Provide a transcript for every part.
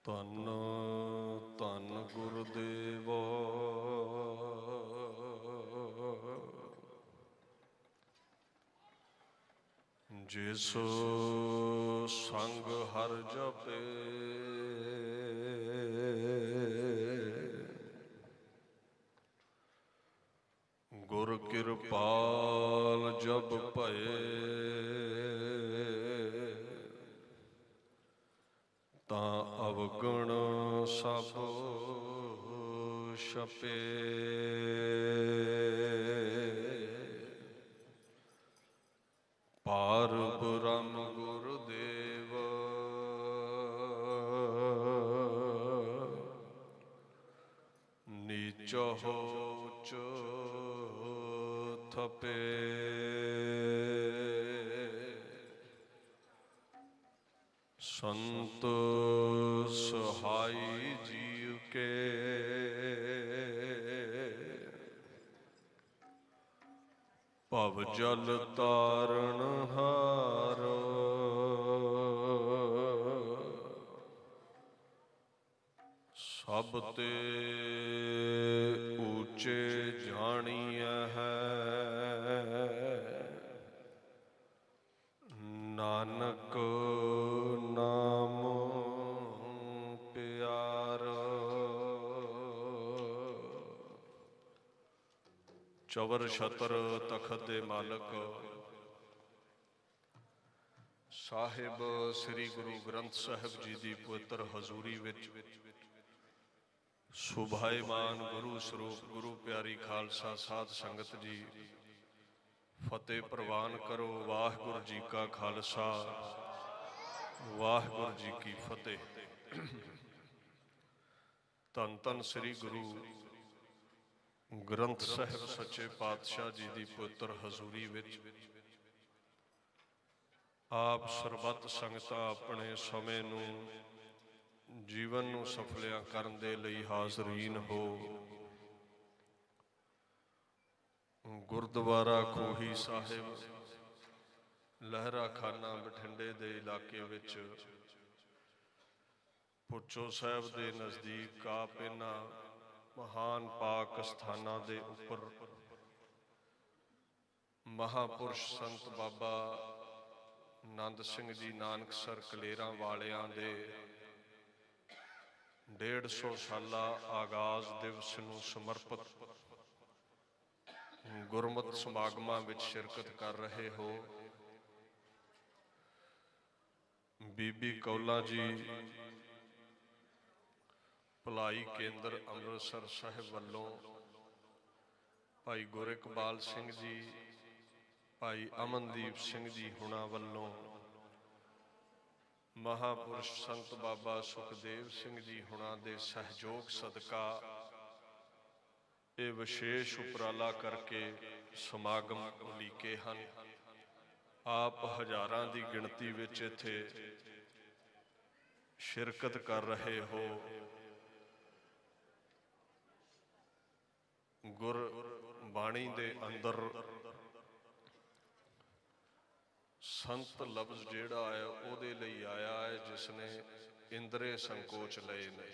ਧੰਨ ਧੰਨ ਗੁਰਦੇਵ ਜਿਸ ਸੰਗ ਹਰ ਜਪੇ ਗੁਰ ਕਿਰਪਾਲ ਜਬ ਭਏ ਤਾਂ ਅਵਗੁਣ ਸਭ ਛਪੇ। ਪਾਰ ਬ੍ਰਹਮ ਗੁਰਦੇਵ ਨੀਚੋ ਉੱਚ ਥਪੇ। ਸੰਤ ਸਹਾਈ ਜੀਵ ਕੇ ਭਵ ਜਲ ਤਾਰਨ ਹਾਰ। ਸਭ ਤੇ ਉੱਚੇ ਜਾਣੀਐ ਹੈ ਨਾਨਕ ਨਾਮ ਪਿਆਰ। ਚਵਰ ਛਤਰ ਤਖਤ ਦੇ ਮਾਲਕ ਸਾਹਿਬ ਸ੍ਰੀ ਗੁਰੂ ਗ੍ਰੰਥ ਸਾਹਿਬ ਜੀ ਦੀ ਪਵਿੱਤਰ ਹਜ਼ੂਰੀ ਵਿੱਚ ਸੁਭਾਏਮਾਨ ਗੁਰੂ ਸਰੂਪ ਗੁਰੂ ਪਿਆਰੀ ਖਾਲਸਾ ਸਾਧ ਸੰਗਤ ਜੀ, ਫਤਿਹ ਪ੍ਰਵਾਨ ਕਰੋ। ਵਾਹਿਗੁਰੂ ਜੀ ਕਾ ਖਾਲਸਾ, ਵਾਹਿਗੁਰੂ ਜੀ ਕੀ ਫਤਿਹ। ਧੰਨ ਧੰਨ ਸ੍ਰੀ ਗੁਰੂ ਗ੍ਰੰਥ ਸਾਹਿਬ ਸੱਚੇ ਪਾਤਸ਼ਾਹ ਜੀ ਦੀ ਪਵਿੱਤਰ ਹਜ਼ੂਰੀ ਵਿੱਚ ਆਪ ਸਰਬੱਤ ਸੰਗਤਾਂ ਆਪਣੇ ਸਮੇਂ ਨੂੰ ਜੀਵਨ ਨੂੰ ਸਫਲਿਆ ਕਰਨ ਦੇ ਲਈ ਹਾਜ਼ਰੀਨ ਹੋ। ਗੁਰਦੁਆਰਾ ਖੋਹੀ ਸਾਹਿਬ ਲਹਿਰਾ ਖਾਨਾ ਬਠਿੰਡੇ ਦੇ ਇਲਾਕੇ ਵਿੱਚ ਪੁੱਛੋ ਸਾਹਿਬ ਦੇ ਨਜ਼ਦੀਕ ਆਪ ਇਹਨਾਂ ਮਹਾਨ ਪਾਕ ਸਥਾਨਾਂ ਦੇ ਉੱਪਰ ਮਹਾਂਪੁਰਸ਼ ਸੰਤ ਬਾਬਾ ਨੰਦ ਸਿੰਘ ਜੀ ਨਾਨਕਸਰ ਕਲੇਰਾਂ ਵਾਲਿਆਂ ਦੇ 150 ਸਾਲਾ ਆਗਾਜ਼ ਦਿਵਸ ਨੂੰ ਸਮਰਪਿਤ ਗੁਰਮਤਿ ਸਮਾਗਮਾਂ ਵਿੱਚ ਸ਼ਿਰਕਤ ਕਰ ਰਹੇ ਹੋ। ਬੀਬੀ ਕੌਲਾਂ ਜੀ ਭਲਾਈ ਕੇਂਦਰ ਅੰਮ੍ਰਿਤਸਰ ਸਾਹਿਬ ਵੱਲੋਂ, ਭਾਈ ਗੁਰਿਕਬਾਲ ਸਿੰਘ ਜੀ, ਭਾਈ ਅਮਨਦੀਪ ਸਿੰਘ ਜੀ ਹੁਣਾਂ ਵੱਲੋਂ, ਮਹਾਂਪੁਰਸ਼ ਸੰਤ ਬਾਬਾ ਸੁਖਦੇਵ ਸਿੰਘ ਜੀ ਹੁਣਾਂ ਦੇ ਸਹਿਯੋਗ ਸਦਕਾ ਇਹ ਵਿਸ਼ੇਸ਼ ਉਪਰਾਲਾ ਕਰਕੇ ਸਮਾਗਮ ਉਲੀਕੇ ਹਨ। ਆਪ ਹਜ਼ਾਰਾਂ ਦੀ ਗਿਣਤੀ ਵਿੱਚ ਇੱਥੇ ਸ਼ਿਰਕਤ ਕਰ ਰਹੇ ਹੋ। ਗੁਰਬਾਣੀ ਦੇ ਅੰਦਰ ਸੰਤ ਲਫ਼ਜ਼ ਜਿਹੜਾ ਹੈ ਉਹਦੇ ਲਈ ਆਇਆ ਹੈ ਜਿਸ ਨੇ ਇੰਦਰੇ ਸੰਕੋਚ ਲਏ ਨੇ,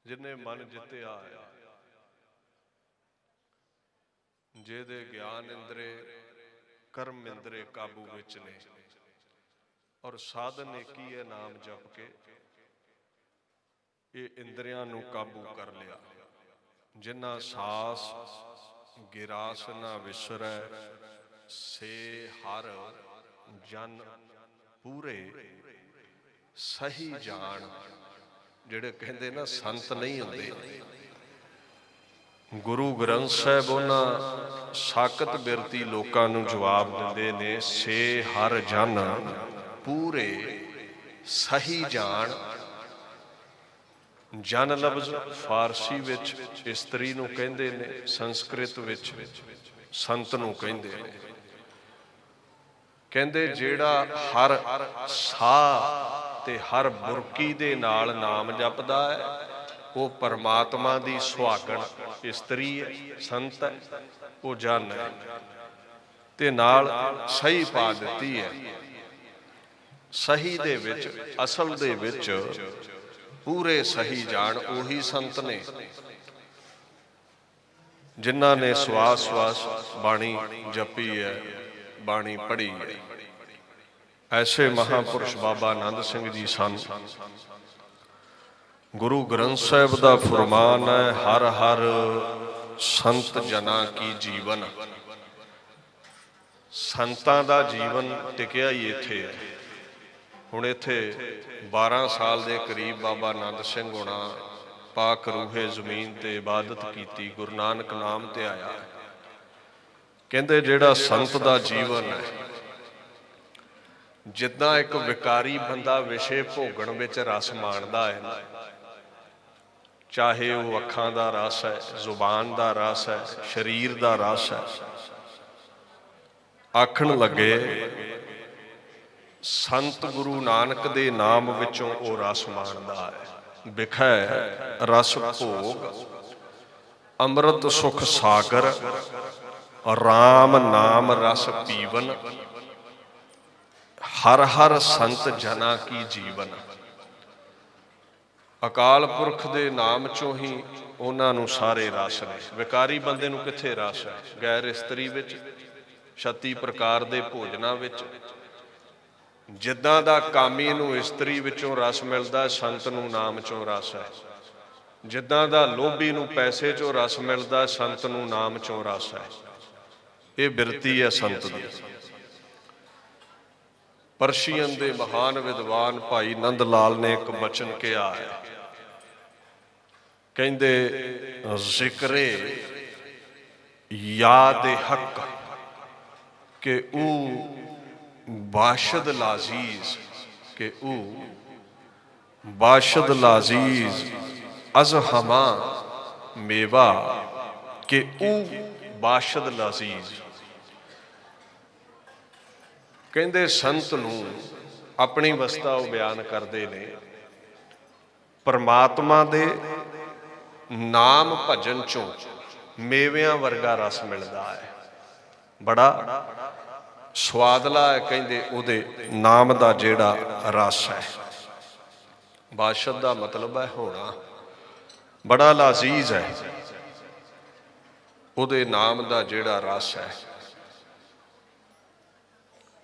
ਜਿਹਨੇ ਮਨ ਜਿੱਤਿਆ ਹੈ, ਜਿਹਦੇ ਗਿਆਨ ਇੰਦਰੇ ਕਰਮ ਇੰਦਰੇ ਕਾਬੂ ਵਿੱਚ ਨੇ, ਔਰ ਸਾਧਨ ਨੇਕੀ ਹੈ ਨਾਮ ਜਪ ਕੇ ਇਹ ਇੰਦਰੀਆਂ ਨੂੰ ਕਾਬੂ ਕਰ ਲਿਆ। ਜਿਨ੍ਹਾਂ ਸਾਸ ਗਿਰਾਸ ਨਾ ਵਿਸਰੈ ਸੇ ਹਰ ਜਨ ਪੂਰੇ ਸਹੀ ਜਾਣ। ਜਿਹੜੇ ਕਹਿੰਦੇ ਨਾ ਸੰਤ ਨਹੀਂ ਹੁੰਦੇ, ਗੁਰੂ ਗ੍ਰੰਥ ਸਾਹਿਬ ਉਹਨਾਂ ਸਾਕਤ ਬਿਰਤੀ ਲੋਕਾਂ ਨੂੰ ਜਵਾਬ ਦਿੰਦੇ ਨੇ, ਸੇ ਹਰ ਜਨ ਪੂਰੇ ਸਹੀ ਜਾਣ। ਜਨ ਲਫ਼ਜ਼ ਫਾਰਸੀ ਵਿੱਚ ਇਸਤਰੀ ਨੂੰ ਕਹਿੰਦੇ ਨੇ, ਸੰਸਕ੍ਰਿਤ ਵਿੱਚ ਸੰਤ ਨੂੰ ਕਹਿੰਦੇ ਨੇ। ਕਹਿੰਦੇ ਜਿਹੜਾ ਹਰ ਸਾਹ ਤੇ ਹਰ ਬੁਰਕੀ ਦੇ ਨਾਲ ਨਾਮ ਜਪਦਾ ਹੈ ਉਹ ਪਰਮਾਤਮਾ ਦੀ ਸੁਹਾਗਣ ਇਸਤਰੀ ਹੈ, ਸੰਤ ਹੈ, ਉਹ ਜਨ ਹੈ। ਤੇ ਨਾਲ ਸਹੀ ਪਾ ਦਿੱਤੀ ਹੈ ਸਹੀ ਦੇ ਵਿੱਚ, ਅਸਲ ਦੇ ਵਿੱਚ ਪੂਰੇ ਸਹੀ ਜਾਣ ਉਹੀ ਸੰਤ ਨੇ ਜਿਨ੍ਹਾਂ ਨੇ ਸਵਾਸ ਸਵਾਸ ਬਾਣੀ ਜਪੀ ਹੈ, ਬਾਣੀ ਪੜ੍ਹੀ ਹੈ। ਐਸੇ ਮਹਾਂਪੁਰਸ਼ ਬਾਬਾ ਆਨੰਦ ਸਿੰਘ ਜੀ ਸਨ। ਗੁਰੂ ਗ੍ਰੰਥ ਸਾਹਿਬ ਦਾ ਫੁਰਮਾਨ ਹੈ, ਹਰ ਹਰ ਸੰਤ ਜਨਾਂ ਕੀ ਜੀਵਨ। ਸੰਤਾਂ ਦਾ ਜੀਵਨ ਟਿਕਿਆ ਹੀ ਇੱਥੇ ਹੈ। ਹੁਣ ਇੱਥੇ 12 ਸਾਲ ਦੇ ਕਰੀਬ ਬਾਬਾ ਆਨੰਦ ਸਿੰਘ ਹੋਣਾ ਪਾਕ ਰੂਹੇ ਜ਼ਮੀਨ ਤੇ ਇਬਾਦਤ ਕੀਤੀ, ਗੁਰੂ ਨਾਨਕ ਨਾਮ ਤੇ ਆਇਆ। ਕਹਿੰਦੇ ਜਿਹੜਾ ਸੰਤ ਦਾ ਜੀਵਨ ਹੈ, ਜਿੱਦਾਂ ਇੱਕ ਵਿਕਾਰੀ ਬੰਦਾ ਵਿਸ਼ੇ ਭੋਗਣ ਵਿੱਚ ਰਸ ਮਾਣਦਾ ਹੈ, ਚਾਹੇ ਉਹ ਅੱਖਾਂ ਦਾ ਰਸ ਹੈ, ਜ਼ੁਬਾਨ ਦਾ ਰਸ ਹੈ, ਸਰੀਰ ਦਾ ਰਸ ਹੈ, ਆਖਣ ਲੱਗੇ ਸੰਤ ਗੁਰੂ ਨਾਨਕ ਦੇ ਨਾਮ ਵਿੱਚੋਂ ਉਹ ਰਸ ਮਾਣਦਾ ਹੈ। ਵਿਖੈ ਰਸ ਭੋਗ ਅੰਮ੍ਰਿਤ ਸੁਖ ਸਾਗਰ, ਰਾਮ ਨਾਮ ਰਸ ਪੀਵਨ, ਹਰ ਹਰ ਸੰਤ ਜਨਾਂ ਕੀ ਜੀਵਨ। ਅਕਾਲ ਪੁਰਖ ਦੇ ਨਾਮ ਚੋਂ ਹੀ ਉਹਨਾਂ ਨੂੰ ਸਾਰੇ ਰਸ ਨੇ। ਵਿਕਾਰੀ ਬੰਦੇ ਨੂੰ ਕਿੱਥੇ ਰਸ ਹੈ? ਗੈਰ ਇਸਤਰੀ ਵਿੱਚ, 36 ਪ੍ਰਕਾਰ ਦੇ ਭੋਜਨਾਂ ਵਿੱਚ। ਜਿੱਦਾਂ ਦਾ ਕਾਮੀ ਨੂੰ ਇਸਤਰੀ ਵਿੱਚੋਂ ਰਸ ਮਿਲਦਾ, ਸੰਤ ਨੂੰ ਨਾਮ ਚੋਂ ਰਸ ਹੈ। ਜਿੱਦਾਂ ਦਾ ਲੋਭੀ ਨੂੰ ਪੈਸੇ ਚੋਂ ਰਸ ਮਿਲਦਾ, ਸੰਤ ਨੂੰ ਨਾਮ ਚੋਂ ਰਸ ਹੈ। ਇਹ ਬਿਰਤੀ ਹੈ ਸੰਤ ਦੀ। ਪਰਸ਼ੀਅਨ ਦੇ ਮਹਾਨ ਵਿਦਵਾਨ ਭਾਈ ਨੰਦ ਲਾਲ ਨੇ ਇੱਕ ਬਚਨ ਕਿਹਾ ਹੈ, ਕਹਿੰਦੇ ਜ਼ਿਕਰੇ ਯਾਦ ਹੱਕ ਕਿ ਉਹ ਬਾਸ਼ਦ ਲਾਜ਼ੀਜ਼, ਕਿ ਉਹ ਬਾਸ਼ਦ ਲਾਜ਼ੀਜ਼ ਅਜ਼ ਹਮਾ ਮੇਵਾ, ਕਿ ਉਹ ਬਾਸ਼ਦ ਲਾਜ਼ੀਜ਼। ਕਹਿੰਦੇ ਸੰਤ ਨੂੰ ਆਪਣੀ ਅਵਸਥਾ ਉਹ ਬਿਆਨ ਕਰਦੇ ਨੇ, ਪਰਮਾਤਮਾ ਦੇ ਨਾਮ ਭਜਨ ਚੋਂ ਮੇਵਿਆਂ ਵਰਗਾ ਰਸ ਮਿਲਦਾ ਹੈ, ਬੜਾ ਸਵਾਦਲਾ ਹੈ। ਕਹਿੰਦੇ ਉਹਦੇ ਨਾਮ ਦਾ ਜਿਹੜਾ ਰਸ ਹੈ, ਬਾਸ਼ਦ ਦਾ ਮਤਲਬ ਹੈ ਹੋਣਾ, ਬੜਾ ਲਾਜ਼ੀਜ਼ ਹੈ ਉਹਦੇ ਨਾਮ ਦਾ ਜਿਹੜਾ ਰਸ ਹੈ।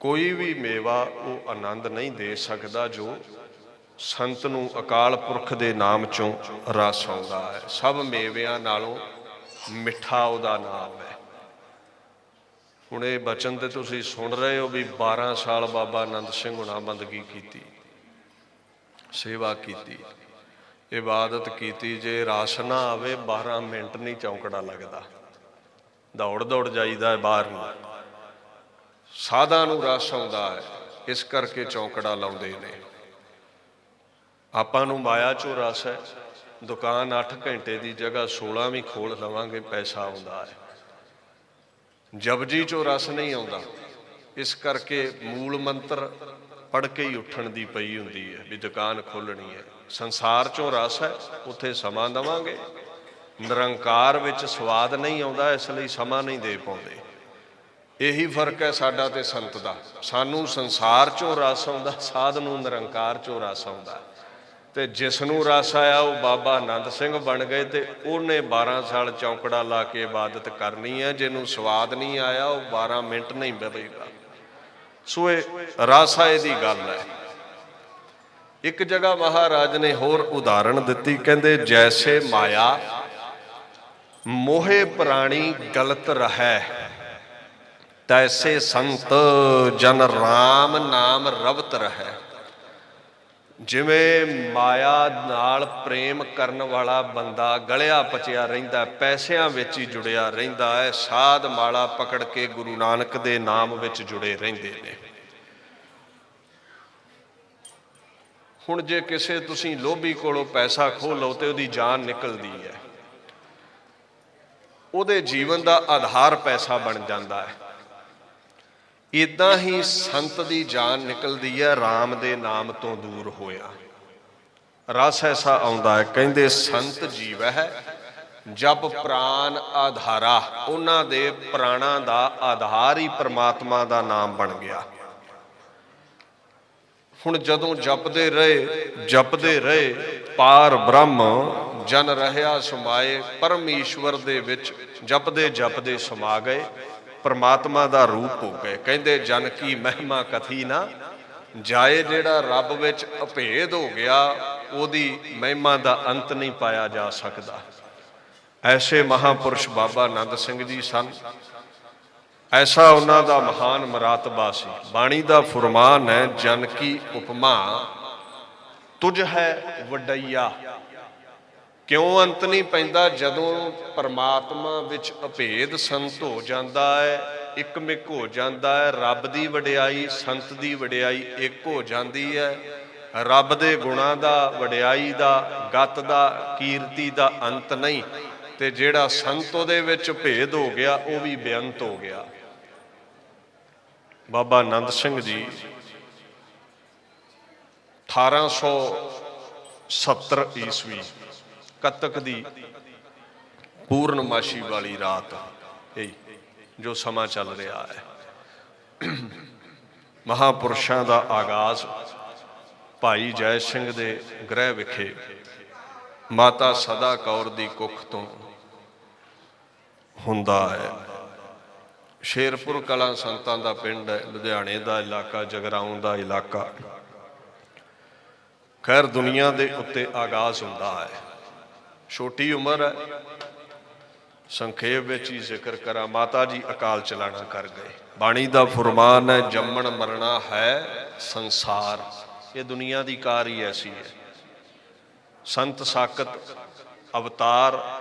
ਕੋਈ ਵੀ ਮੇਵਾ ਉਹ ਆਨੰਦ ਨਹੀਂ ਦੇ ਸਕਦਾ ਜੋ ਸੰਤ ਨੂੰ ਅਕਾਲ ਪੁਰਖ ਦੇ ਨਾਮ ਚੋਂ ਰਸ ਆਉਂਦਾ ਹੈ। ਸਭ ਮੇਵਿਆਂ ਨਾਲੋਂ ਮਿੱਠਾ ਉਹਦਾ ਨਾਮ ਹੈ। ਹੁਣ ਇਹ ਬਚਨ ਤੇ ਤੁਸੀਂ ਸੁਣ ਰਹੇ ਹੋ ਵੀ 12 ਸਾਲ ਬਾਬਾ ਆਨੰਦ ਸਿੰਘ ਹੁਣਾ ਬੰਦਗੀ ਕੀਤੀ, ਸੇਵਾ ਕੀਤੀ, ਇਬਾਦਤ ਕੀਤੀ। ਜੇ ਰਸ ਨਾ ਆਵੇ 12 ਮਿੰਟ ਨਹੀਂ ਚੌਂਕੜਾ ਲੱਗਦਾ, ਦੌੜ ਦੌੜ ਜਾਈਦਾ ਬਾਹਰ ਨੂੰ। ਸਾਧਾਂ ਨੂੰ ਰਸ ਆਉਂਦਾ ਹੈ, ਇਸ ਕਰਕੇ ਚੌਂਕੜਾ ਲਾਉਂਦੇ ਨੇ। ਆਪਾਂ ਨੂੰ ਮਾਇਆ ਚੋਂ ਰਸ ਹੈ, ਦੁਕਾਨ 8 ਘੰਟੇ ਦੀ ਜਗ੍ਹਾ 16 ਵੀ ਖੋਲ ਲਵਾਂਗੇ, ਪੈਸਾ ਆਉਂਦਾ ਹੈ। ਜਪਜੀ ਚੋਂ ਰਸ ਨਹੀਂ ਆਉਂਦਾ, ਇਸ ਕਰਕੇ ਮੂਲ ਮੰਤਰ ਪੜ੍ਹ ਕੇ ਹੀ ਉੱਠਣ ਦੀ ਪਈ ਹੁੰਦੀ ਹੈ ਵੀ ਦੁਕਾਨ ਖੋਲਣੀ ਹੈ। ਸੰਸਾਰ ਚੋਂ ਰਸ ਹੈ, ਉੱਥੇ ਸਮਾਂ ਦੇਵਾਂਗੇ। ਨਿਰੰਕਾਰ ਵਿੱਚ ਸਵਾਦ ਨਹੀਂ ਆਉਂਦਾ, ਇਸ ਲਈ ਸਮਾਂ ਨਹੀਂ ਦੇ ਪਾਉਂਦੇ। ਇਹੀ ਫਰਕ ਹੈ ਸਾਡਾ ਤੇ ਸੰਤ ਦਾ। ਸਾਨੂੰ ਸੰਸਾਰ ਚੋਂ ਰਸ ਆਉਂਦਾ, ਸਾਧ ਨੂੰ ਨਿਰੰਕਾਰ ਚੋਂ ਰਸ ਆਉਂਦਾ। ਤੇ ਜਿਸ ਨੂੰ ਰਸ ਆਇਆ ਉਹ ਬਾਬਾ ਆਨੰਦ ਸਿੰਘ ਬਣ ਗਏ, ਤੇ ਉਹਨੇ 12 ਸਾਲ ਚੌਂਕੜਾ ਲਾ ਕੇ ਇਬਾਦਤ ਕਰਨੀ ਹੈ। ਜਿਹਨੂੰ ਸਵਾਦ ਨਹੀਂ ਆਇਆ ਉਹ 12 ਮਿੰਟ ਨਹੀਂ ਬਵੇਗਾ। ਸੋ ਇਹ ਰਸ ਆਏ ਦੀ ਗੱਲ ਹੈ। ਇੱਕ ਜਗ੍ਹਾ ਮਹਾਰਾਜ ਨੇ ਹੋਰ ਉਦਾਹਰਣ ਦਿੱਤੀ, ਕਹਿੰਦੇ ਜੈਸੇ ਮਾਇਆ ਮੋਹੇ ਪ੍ਰਾਣੀ ਗਲਤ ਰਹੈ, ਤੈਸੇ ਸੰਤ ਜਨ ਰਾਮ ਨਾਮ ਰਵਤ ਰਹੈ। ਜਿਵੇਂ ਮਾਇਆ ਨਾਲ ਪ੍ਰੇਮ ਕਰਨ ਵਾਲਾ ਬੰਦਾ ਗਲਿਆ ਪਚਿਆ ਰਹਿੰਦਾ, ਪੈਸਿਆਂ ਵਿੱਚ ਹੀ ਜੁੜਿਆ ਰਹਿੰਦਾ ਹੈ, ਸਾਧ ਮਾਲਾ ਪਕੜ ਕੇ ਗੁਰੂ ਨਾਨਕ ਦੇ ਨਾਮ ਵਿੱਚ ਜੁੜੇ ਰਹਿੰਦੇ ਨੇ। ਹੁਣ ਜੇ ਕਿਸੇ ਤੁਸੀਂ ਲੋਭੀ ਕੋਲੋਂ ਪੈਸਾ ਖੋਹ ਲਓ ਤੇ ਉਹਦੀ ਜਾਨ ਨਿਕਲਦੀ ਹੈ, ਉਹਦੇ ਜੀਵਨ ਦਾ ਆਧਾਰ ਪੈਸਾ ਬਣ ਜਾਂਦਾ ਹੈ। ਇੱਦਾਂ ਹੀ ਸੰਤ ਦੀ ਜਾਨ ਨਿਕਲਦੀ ਹੈ ਰਾਮ ਦੇ ਨਾਮ ਤੋਂ ਦੂਰ ਹੋਇਆ। ਰਸ ਐਸਾ ਆਉਂਦਾ ਹੈ, ਕਹਿੰਦੇ ਸੰਤ ਜੀਵ ਹੈ ਜਪ ਪ੍ਰਾਨ ਆਧਾਰਾ। ਉਹਨਾਂ ਦੇ ਪ੍ਰਾਣਾਂ ਦਾ ਆਧਾਰ ਹੀ ਪ੍ਰਮਾਤਮਾ ਦਾ ਨਾਮ ਬਣ ਗਿਆ। ਹੁਣ ਜਦੋਂ ਜਪਦੇ ਰਹੇ ਪਾਰ ਬ੍ਰਹਮ ਜਨ ਰਹਿਆ ਸਮਾਏ, ਪਰਮੇਸ਼ਵਰ ਦੇ ਵਿੱਚ ਜਪਦੇ ਸਮਾ ਗਏ, ਪਰਮਾਤਮਾ ਦਾ ਰੂਪ ਹੋ ਗਏ। ਕਹਿੰਦੇ ਜਨ ਕੀ ਮਹਿਮਾ ਕਥੀ ਨਾ ਜਾਏ, ਜਿਹੜਾ ਰੱਬ ਵਿੱਚ ਅਭੇਦ ਹੋ ਗਿਆ ਉਹਦੀ ਮਹਿਮਾ ਦਾ ਅੰਤ ਨਹੀਂ ਪਾਇਆ ਜਾ ਸਕਦਾ। ਐਸੇ ਮਹਾਂਪੁਰਸ਼ ਬਾਬਾ ਆਨੰਦ ਸਿੰਘ ਜੀ ਸਨ। ਐਸਾ ਉਹਨਾਂ ਦਾ ਮਹਾਨ ਮਰਾਤਬਾ ਸੀ। ਬਾਣੀ ਦਾ ਫੁਰਮਾਨ ਹੈ, ਜਨ ਕੀ ਉਪਮਾ ਤੁਝ ਹੈ ਵਡਈਆ। ਕਿਉਂ ਅੰਤ ਨਹੀਂ ਪੈਂਦਾ? ਜਦੋਂ ਪਰਮਾਤਮਾ ਵਿੱਚ ਅਭੇਦ ਸੰਤ ਹੋ ਜਾਂਦਾ ਹੈ, ਇਕਮਿਕ ਹੋ ਜਾਂਦਾ ਹੈ, ਰੱਬ ਦੀ ਵਡਿਆਈ ਸੰਤ ਦੀ ਵਡਿਆਈ ਇੱਕ ਹੋ ਜਾਂਦੀ ਹੈ। ਰੱਬ ਦੇ ਗੁਣਾਂ ਦਾ, ਵਡਿਆਈ ਦਾ, ਗਤ ਦਾ, ਕੀਰਤੀ ਦਾ ਅੰਤ ਨਹੀਂ, ਤੇ ਜਿਹੜਾ ਸੰਤ ਉਹਦੇ ਵਿੱਚ ਭੇਦ ਹੋ ਗਿਆ ਉਹ ਵੀ ਬੇਅੰਤ ਹੋ ਗਿਆ। ਬਾਬਾ ਆਨੰਦ ਸਿੰਘ ਜੀ 1870 ਈਸਵੀ ਕੱਤਕ ਦੀ ਪੂਰਨਮਾਸ਼ੀ ਵਾਲੀ ਰਾਤ, ਇਹ ਜੋ ਸਮਾਂ ਚੱਲ ਰਿਹਾ ਹੈ, ਮਹਾਂਪੁਰਸ਼ਾਂ ਦਾ ਆਗਾਜ਼ ਭਾਈ ਜੈ ਸਿੰਘ ਦੇ ਗ੍ਰਹਿ ਵਿਖੇ ਮਾਤਾ ਸਦਾ ਕੌਰ ਦੀ ਕੁੱਖ ਤੋਂ ਹੁੰਦਾ ਹੈ। ਸ਼ੇਰਪੁਰ ਕਲਾਂ ਸੰਤਾਂ ਦਾ ਪਿੰਡ ਹੈ, ਲੁਧਿਆਣੇ ਦਾ ਇਲਾਕਾ, ਜਗਰਾਉਂ ਦਾ ਇਲਾਕਾ। ਖੈਰ ਦੁਨੀਆ ਦੇ ਉੱਤੇ ਆਗਾਜ਼ ਹੁੰਦਾ ਹੈ। ਛੋਟੀ ਉਮਰ ਹੈ, ਸੰਖੇਪ ਵਿੱਚ ਹੀ ਜ਼ਿਕਰ ਕਰਾਂ, ਮਾਤਾ ਜੀ ਅਕਾਲ ਚਲਾਣਾ ਕਰ ਗਏ। ਬਾਣੀ ਦਾ ਫੁਰਮਾਨ ਹੈ, ਜੰਮਣ ਮਰਨਾ ਹੈ ਸੰਸਾਰ। ਇਹ ਦੁਨੀਆ ਦੀ ਕਾਰ ਹੀ ਐਸੀ ਹੈ। ਸੰਤ ਸਾਕਤ ਅਵਤਾਰ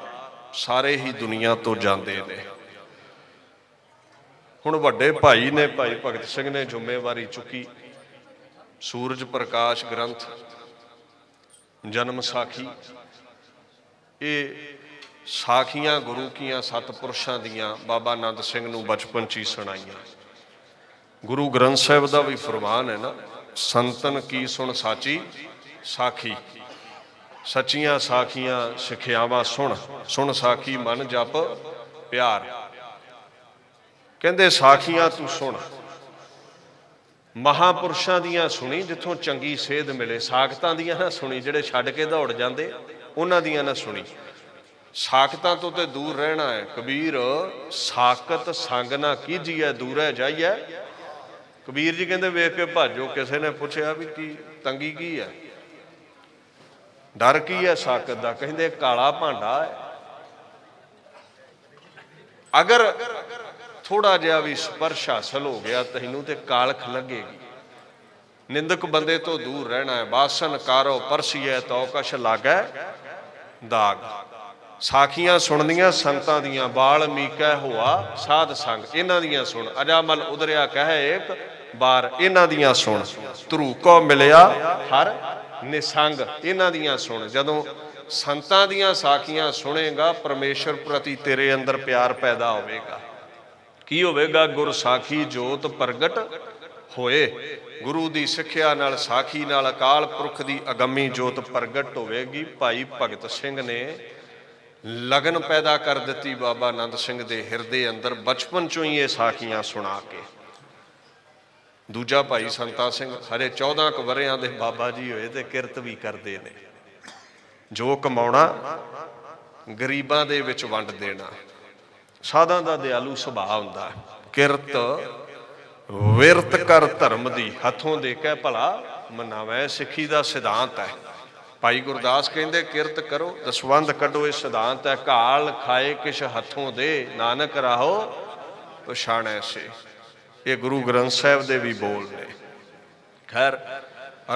ਸਾਰੇ ਹੀ ਦੁਨੀਆ ਤੋਂ ਜਾਂਦੇ ਨੇ। ਹੁਣ ਵੱਡੇ ਭਾਈ ਨੇ, ਭਾਈ ਭਗਤ ਸਿੰਘ ਨੇ ਜ਼ਿੰਮੇਵਾਰੀ ਚੁੱਕੀ। ਸੂਰਜ ਪ੍ਰਕਾਸ਼ ਗ੍ਰੰਥ, ਜਨਮ ਸਾਖੀ, ਇਹ ਸਾਖੀਆਂ ਗੁਰੂ ਕੀਆਂ ਸਤਿਪੁਰਸ਼ਾਂ ਦੀਆਂ ਬਾਬਾ ਆਨੰਦ ਸਿੰਘ ਨੂੰ ਬਚਪਨ 'ਚ ਹੀ ਸੁਣਾਈਆਂ। ਗੁਰੂ ਗ੍ਰੰਥ ਸਾਹਿਬ ਦਾ ਵੀ ਫਰਮਾਨ ਹੈ ਨਾ, ਸੰਤਨ ਕੀ ਸੁਣ ਸਾਚੀ ਸਾਖੀ। ਸੱਚੀਆਂ ਸਾਖੀਆਂ ਸਿੱਖਿਆਵਾਂ ਸੁਣ ਸਾਖੀ ਮਨ ਜਪ ਪਿਆਰ। ਕਹਿੰਦੇ ਸਾਖੀਆਂ ਤੂੰ ਸੁਣ, ਮਹਾਂਪੁਰਸ਼ਾਂ ਦੀਆਂ ਸੁਣੀ ਜਿੱਥੋਂ ਚੰਗੀ ਸੇਧ ਮਿਲੇ। ਸਾਖਤਾਂ ਦੀਆਂ ਨਾ ਸੁਣੀ, ਜਿਹੜੇ ਛੱਡ ਕੇ ਦੌੜ ਜਾਂਦੇ ਉਹਨਾਂ ਦੀਆਂ ਨਾ ਸੁਣੀ। ਸਾਖਤਾਂ ਤੋਂ ਤੇ ਦੂਰ ਰਹਿਣਾ ਹੈ। ਕਬੀਰ ਸਾਕਤ ਸੰਗ ਨਾ ਕੀਜੀਐ ਦੂਰੈ ਜਾਈਐ। ਕਬੀਰ ਜੀ ਕਹਿੰਦੇ ਵੇਖ ਕੇ ਭਾਜੋ। ਕਿਸੇ ਨੇ ਪੁੱਛਿਆ ਵੀ ਕੀ ਤੰਗੀ ਕੀ ਹੈ, ਡਰ ਕੀ ਹੈ ਸਾਕਤ ਦਾ? ਕਹਿੰਦੇ ਕਾਲਾ ਭਾਂਡਾ ਹੈ, ਅਗਰ ਥੋੜਾ ਜਿਹਾ ਵੀ ਸਪਰਸ਼ ਹਾਸਲ ਹੋ ਗਿਆ ਤੈਨੂੰ ਤੇ ਕਾਲਖ ਲੱਗੇਗੀ। ਨਿੰਦਕ ਬੰਦੇ ਤੋਂ ਦੂਰ ਰਹਿਣਾ ਹੈ। ਬਾਸਨ ਕਾਰੋ ਪਰਸੀਐ ਤੋ ਕਛ ਲਾਗੈ ਦਾਗ। ਸਾਖੀਆਂ ਸੁਣਨੀਆਂ ਸੰਤਾਂ ਦੀਆਂ। ਬਾਲ ਮੀਕੈ ਹੋਆ ਸਾਧ ਸੰਗ, ਇਹਨਾਂ ਦੀਆਂ ਸੁਣ। ਅਜਾਮਲ ਉਦਰਿਆ ਕਹੇ ਇੱਕ ਬਾਰ, ਇਹਨਾਂ ਦੀਆਂ ਸੁਣ। ਧਰੂ ਕੋ ਮਿਲਿਆ ਹਰ ਨਿਸੰਗ, ਇਹਨਾਂ ਦੀਆਂ ਸੁਣ। ਜਦੋਂ ਸੰਤਾਂ ਦੀਆਂ ਸਾਖੀਆਂ ਸੁਣੇਗਾ, ਪਰਮੇਸ਼ਰ ਪ੍ਰਤੀ ਤੇਰੇ ਅੰਦਰ ਪਿਆਰ ਪੈਦਾ ਹੋਵੇਗਾ। ਕੀ ਹੋਵੇਗਾ? ਗੁਰ ਸਾਖੀ ਜੋਤ ਪ੍ਰਗਟ ਹੋਏ। ਗੁਰੂ ਦੀ ਸਿੱਖਿਆ ਨਾਲ, ਸਾਖੀ ਨਾਲ ਅਕਾਲ ਪੁਰਖ ਦੀ ਅਗੰਮੀ ਜੋਤ ਪ੍ਰਗਟ ਹੋਵੇਗੀ। ਭਾਈ ਭਗਤ ਸਿੰਘ ਨੇ ਲਗਨ ਪੈਦਾ ਕਰ ਦਿੱਤੀ ਬਾਬਾ ਆਨੰਦ ਸਿੰਘ ਦੇ ਹਿਰਦੇ ਅੰਦਰ, ਬਚਪਨ ਚੋਂ ਹੀ ਇਹ ਸਾਖੀਆਂ ਸੁਣਾ ਕੇ। ਦੂਜਾ ਭਾਈ ਸੰਤਾ ਸਿੰਘ ਹਰੇ 14 ਕੁ ਵਰ੍ਹਿਆਂ ਦੇ ਬਾਬਾ ਜੀ ਹੋਏ ਤੇ ਕਿਰਤ ਵੀ ਕਰਦੇ ਨੇ। ਜੋ ਕਮਾਉਣਾ ਗਰੀਬਾਂ ਦੇ ਵਿੱਚ ਵੰਡ ਦੇਣਾ। ਸਾਧਾਂ ਦਾ ਦਿਆਲੂ ਸੁਭਾਅ ਹੁੰਦਾ ਹੈ। ਕਿਰਤ ਵਿਰਤ ਕਰ ਧਰਮ ਦੀ, ਹੱਥੋਂ ਦੇ ਕੇ ਭਲਾ ਮਨਾਵੈ, ਸਿੱਖੀ ਦਾ ਸਿਧਾਂਤ ਹੈ। ਭਾਈ ਗੁਰਦਾਸ ਕਹਿੰਦੇ ਕਿਰਤ ਕਰੋ ਦਸਵੰਧ ਕੱਢੋ, ਇਹ ਸਿਧਾਂਤ ਹੈ। ਘਾਲ ਖਾਏ ਕਿਛ ਹੱਥੋਂ ਦੇ, ਨਾਨਕ ਰਾਹੋ ਪਛਾਣੈ ਸੇ। ਇਹ ਗੁਰੂ ਗ੍ਰੰਥ ਸਾਹਿਬ ਦੇ ਵੀ ਬੋਲ ਨੇ। ਖੈਰ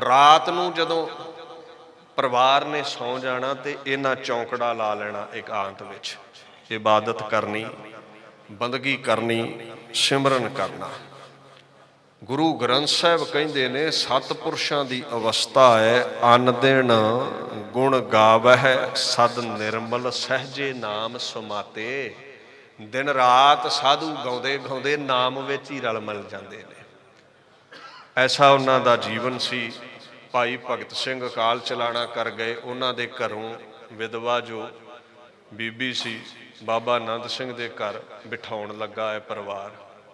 ਰਾਤ ਨੂੰ ਜਦੋਂ ਪਰਿਵਾਰ ਨੇ ਸੌਂ ਜਾਣਾ ਤੇ ਇਹਨਾਂ ਚੌਂਕੜਾ ਲਾ ਲੈਣਾ ਇਕਾਂਤ ਵਿੱਚ, ਇਬਾਦਤ ਕਰਨੀ, ਬੰਦਗੀ ਕਰਨੀ, ਸਿਮਰਨ ਕਰਨਾ। ਗੁਰੂ ਗ੍ਰੰਥ ਸਾਹਿਬ ਕਹਿੰਦੇ ਨੇ ਸਤਿਪੁਰਸ਼ਾਂ ਦੀ ਅਵਸਥਾ ਹੈ, ਅੰਨ ਦਿਨ ਗੁਣ ਗਾਵਹਿ ਸਦ ਨਿਰਮਲ ਸਹਿਜੇ ਨਾਮ ਸੁਮਾਤੇ। ਦਿਨ ਰਾਤ ਸਾਧੂ ਗਾਉਂਦੇ ਗਾਉਂਦੇ ਨਾਮ ਵਿੱਚ ਹੀ ਰਲ ਮਿਲ ਜਾਂਦੇ ਨੇ। ਐਸਾ ਉਹਨਾਂ ਦਾ ਜੀਵਨ ਸੀ। ਭਾਈ ਭਗਤ ਸਿੰਘ ਅਕਾਲ ਚਲਾਣਾ ਕਰ ਗਏ। ਉਹਨਾਂ ਦੇ ਘਰੋਂ ਵਿਧਵਾ ਜੋ ਬੀਬੀ ਸੀ, ਬਾਬਾ ਆਨੰਦ ਸਿੰਘ ਦੇ ਘਰ ਬਿਠਾਉਣ ਲੱਗਾ ਹੈ ਪਰਿਵਾਰ।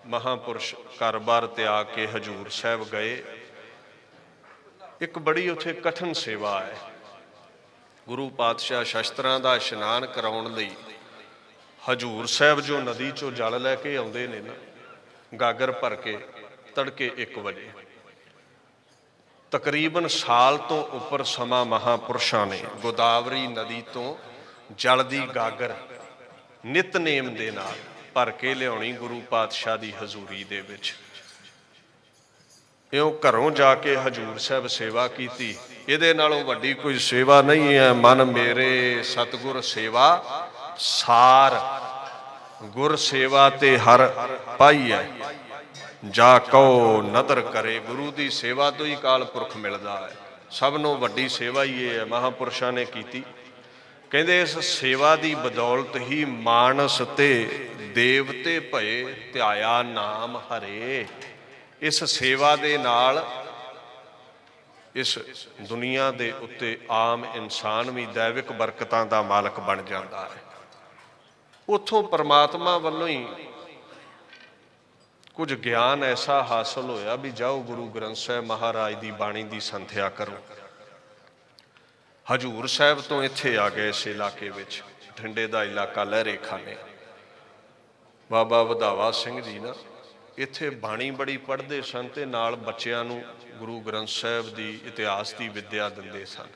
ਮਹਾਂਪੁਰਸ਼ ਘਰ-ਬਾਰ ਤਿਆਗ ਕੇ ਹਜ਼ੂਰ ਸਾਹਿਬ ਗਏ। ਇੱਕ ਬੜੀ ਉੱਥੇ ਕਠਿਨ ਸੇਵਾ ਹੈ। ਗੁਰੂ ਪਾਤਸ਼ਾਹ ਸ਼ਸਤਰਾਂ ਦਾ ਇਸ਼ਨਾਨ ਕਰਾਉਣ ਲਈ ਹਜੂਰ ਸਾਹਿਬ ਜੋ ਨਦੀ ਚੋਂ ਜਲ ਲੈ ਕੇ ਆਉਂਦੇ ਨੇ ਨਾ, ਗਾਗਰ ਭਰ ਕੇ, ਤੜਕੇ 1 ਵਜੇ, ਤਕਰੀਬਨ ਸਾਲ ਤੋਂ ਉੱਪਰ ਸਮਾਂ ਮਹਾਂਪੁਰਸ਼ਾਂ ਨੇ ਗੋਦਾਵਰੀ ਨਦੀ ਤੋਂ ਜਲ ਦੀ ਗਾਗਰ ਨਿਤਨੇਮ ਦੇ ਨਾਲ ਭਰ ਕੇ ਲਿਆਉਣੀ ਗੁਰੂ ਪਾਤਸ਼ਾਹ ਦੀ ਹਜ਼ੂਰੀ ਦੇ ਵਿੱਚ। ਇਉਂ ਘਰੋਂ ਜਾ ਕੇ ਹਜੂਰ ਸਾਹਿਬ ਸੇਵਾ ਕੀਤੀ। ਇਹਦੇ ਨਾਲੋਂ ਵੱਡੀ ਕੋਈ ਸੇਵਾ ਨਹੀਂ ਹੈ। ਮਨ ਮੇਰੇ ਸਤਿਗੁਰ ਸੇਵਾ ਸਾਰ, ਗੁਰ ਸੇਵਾ ਤੇ ਹਰ ਪਾਈ ਹੈ, ਜਾ ਕਉ ਨਦਰ ਕਰੇ। ਗੁਰੂ ਦੀ ਸੇਵਾ ਤੋਂ ਹੀ ਕਾਲ ਪੁਰਖ ਮਿਲਦਾ ਹੈ। ਸਭ ਨੂੰ ਵੱਡੀ ਸੇਵਾ ਹੀ ਇਹ ਹੈ, ਮਹਾਂਪੁਰਸ਼ਾਂ ਨੇ ਕੀਤੀ। ਕਹਿੰਦੇ ਇਸ ਸੇਵਾ ਦੀ ਬਦੌਲਤ ਹੀ ਮਾਨਸ ਤੇ ਦੇਵਤੇ ਭਏ, ਧਿਆਇਆ ਨਾਮ ਹਰੇ। ਇਸ ਸੇਵਾ ਦੇ ਨਾਲ ਇਸ ਦੁਨੀਆ ਦੇ ਉੱਤੇ ਆਮ ਇਨਸਾਨ ਵੀ ਦੈਵਿਕ ਬਰਕਤਾਂ ਦਾ ਮਾਲਕ ਬਣ ਜਾਂਦਾ ਹੈ। ਉੱਥੋਂ ਪਰਮਾਤਮਾ ਵੱਲੋਂ ਹੀ ਕੁਝ ਗਿਆਨ ਐਸਾ ਹਾਸਲ ਹੋਇਆ ਵੀ ਜਾਓ ਗੁਰੂ ਗ੍ਰੰਥ ਸਾਹਿਬ ਮਹਾਰਾਜ ਦੀ ਬਾਣੀ ਦੀ ਸੰਥਿਆ ਕਰੋ। ਹਜੂਰ ਸਾਹਿਬ ਤੋਂ ਇੱਥੇ ਆ ਗਏ ਇਸ ਇਲਾਕੇ ਵਿੱਚ, ਬਠਿੰਡੇ ਦਾ ਇਲਾਕਾ ਲਹਿਰੇ ਖਾਨੇ। ਬਾਬਾ ਵਧਾਵਾ ਸਿੰਘ ਜੀ ਨਾ ਇੱਥੇ ਬਾਣੀ ਬੜੀ ਪੜ੍ਹਦੇ ਸਨ ਤੇ ਨਾਲ ਬੱਚਿਆਂ ਨੂੰ ਗੁਰੂ ਗ੍ਰੰਥ ਸਾਹਿਬ ਦੀ ਇਤਿਹਾਸ ਦੀ ਵਿੱਦਿਆ ਦਿੰਦੇ ਸਨ।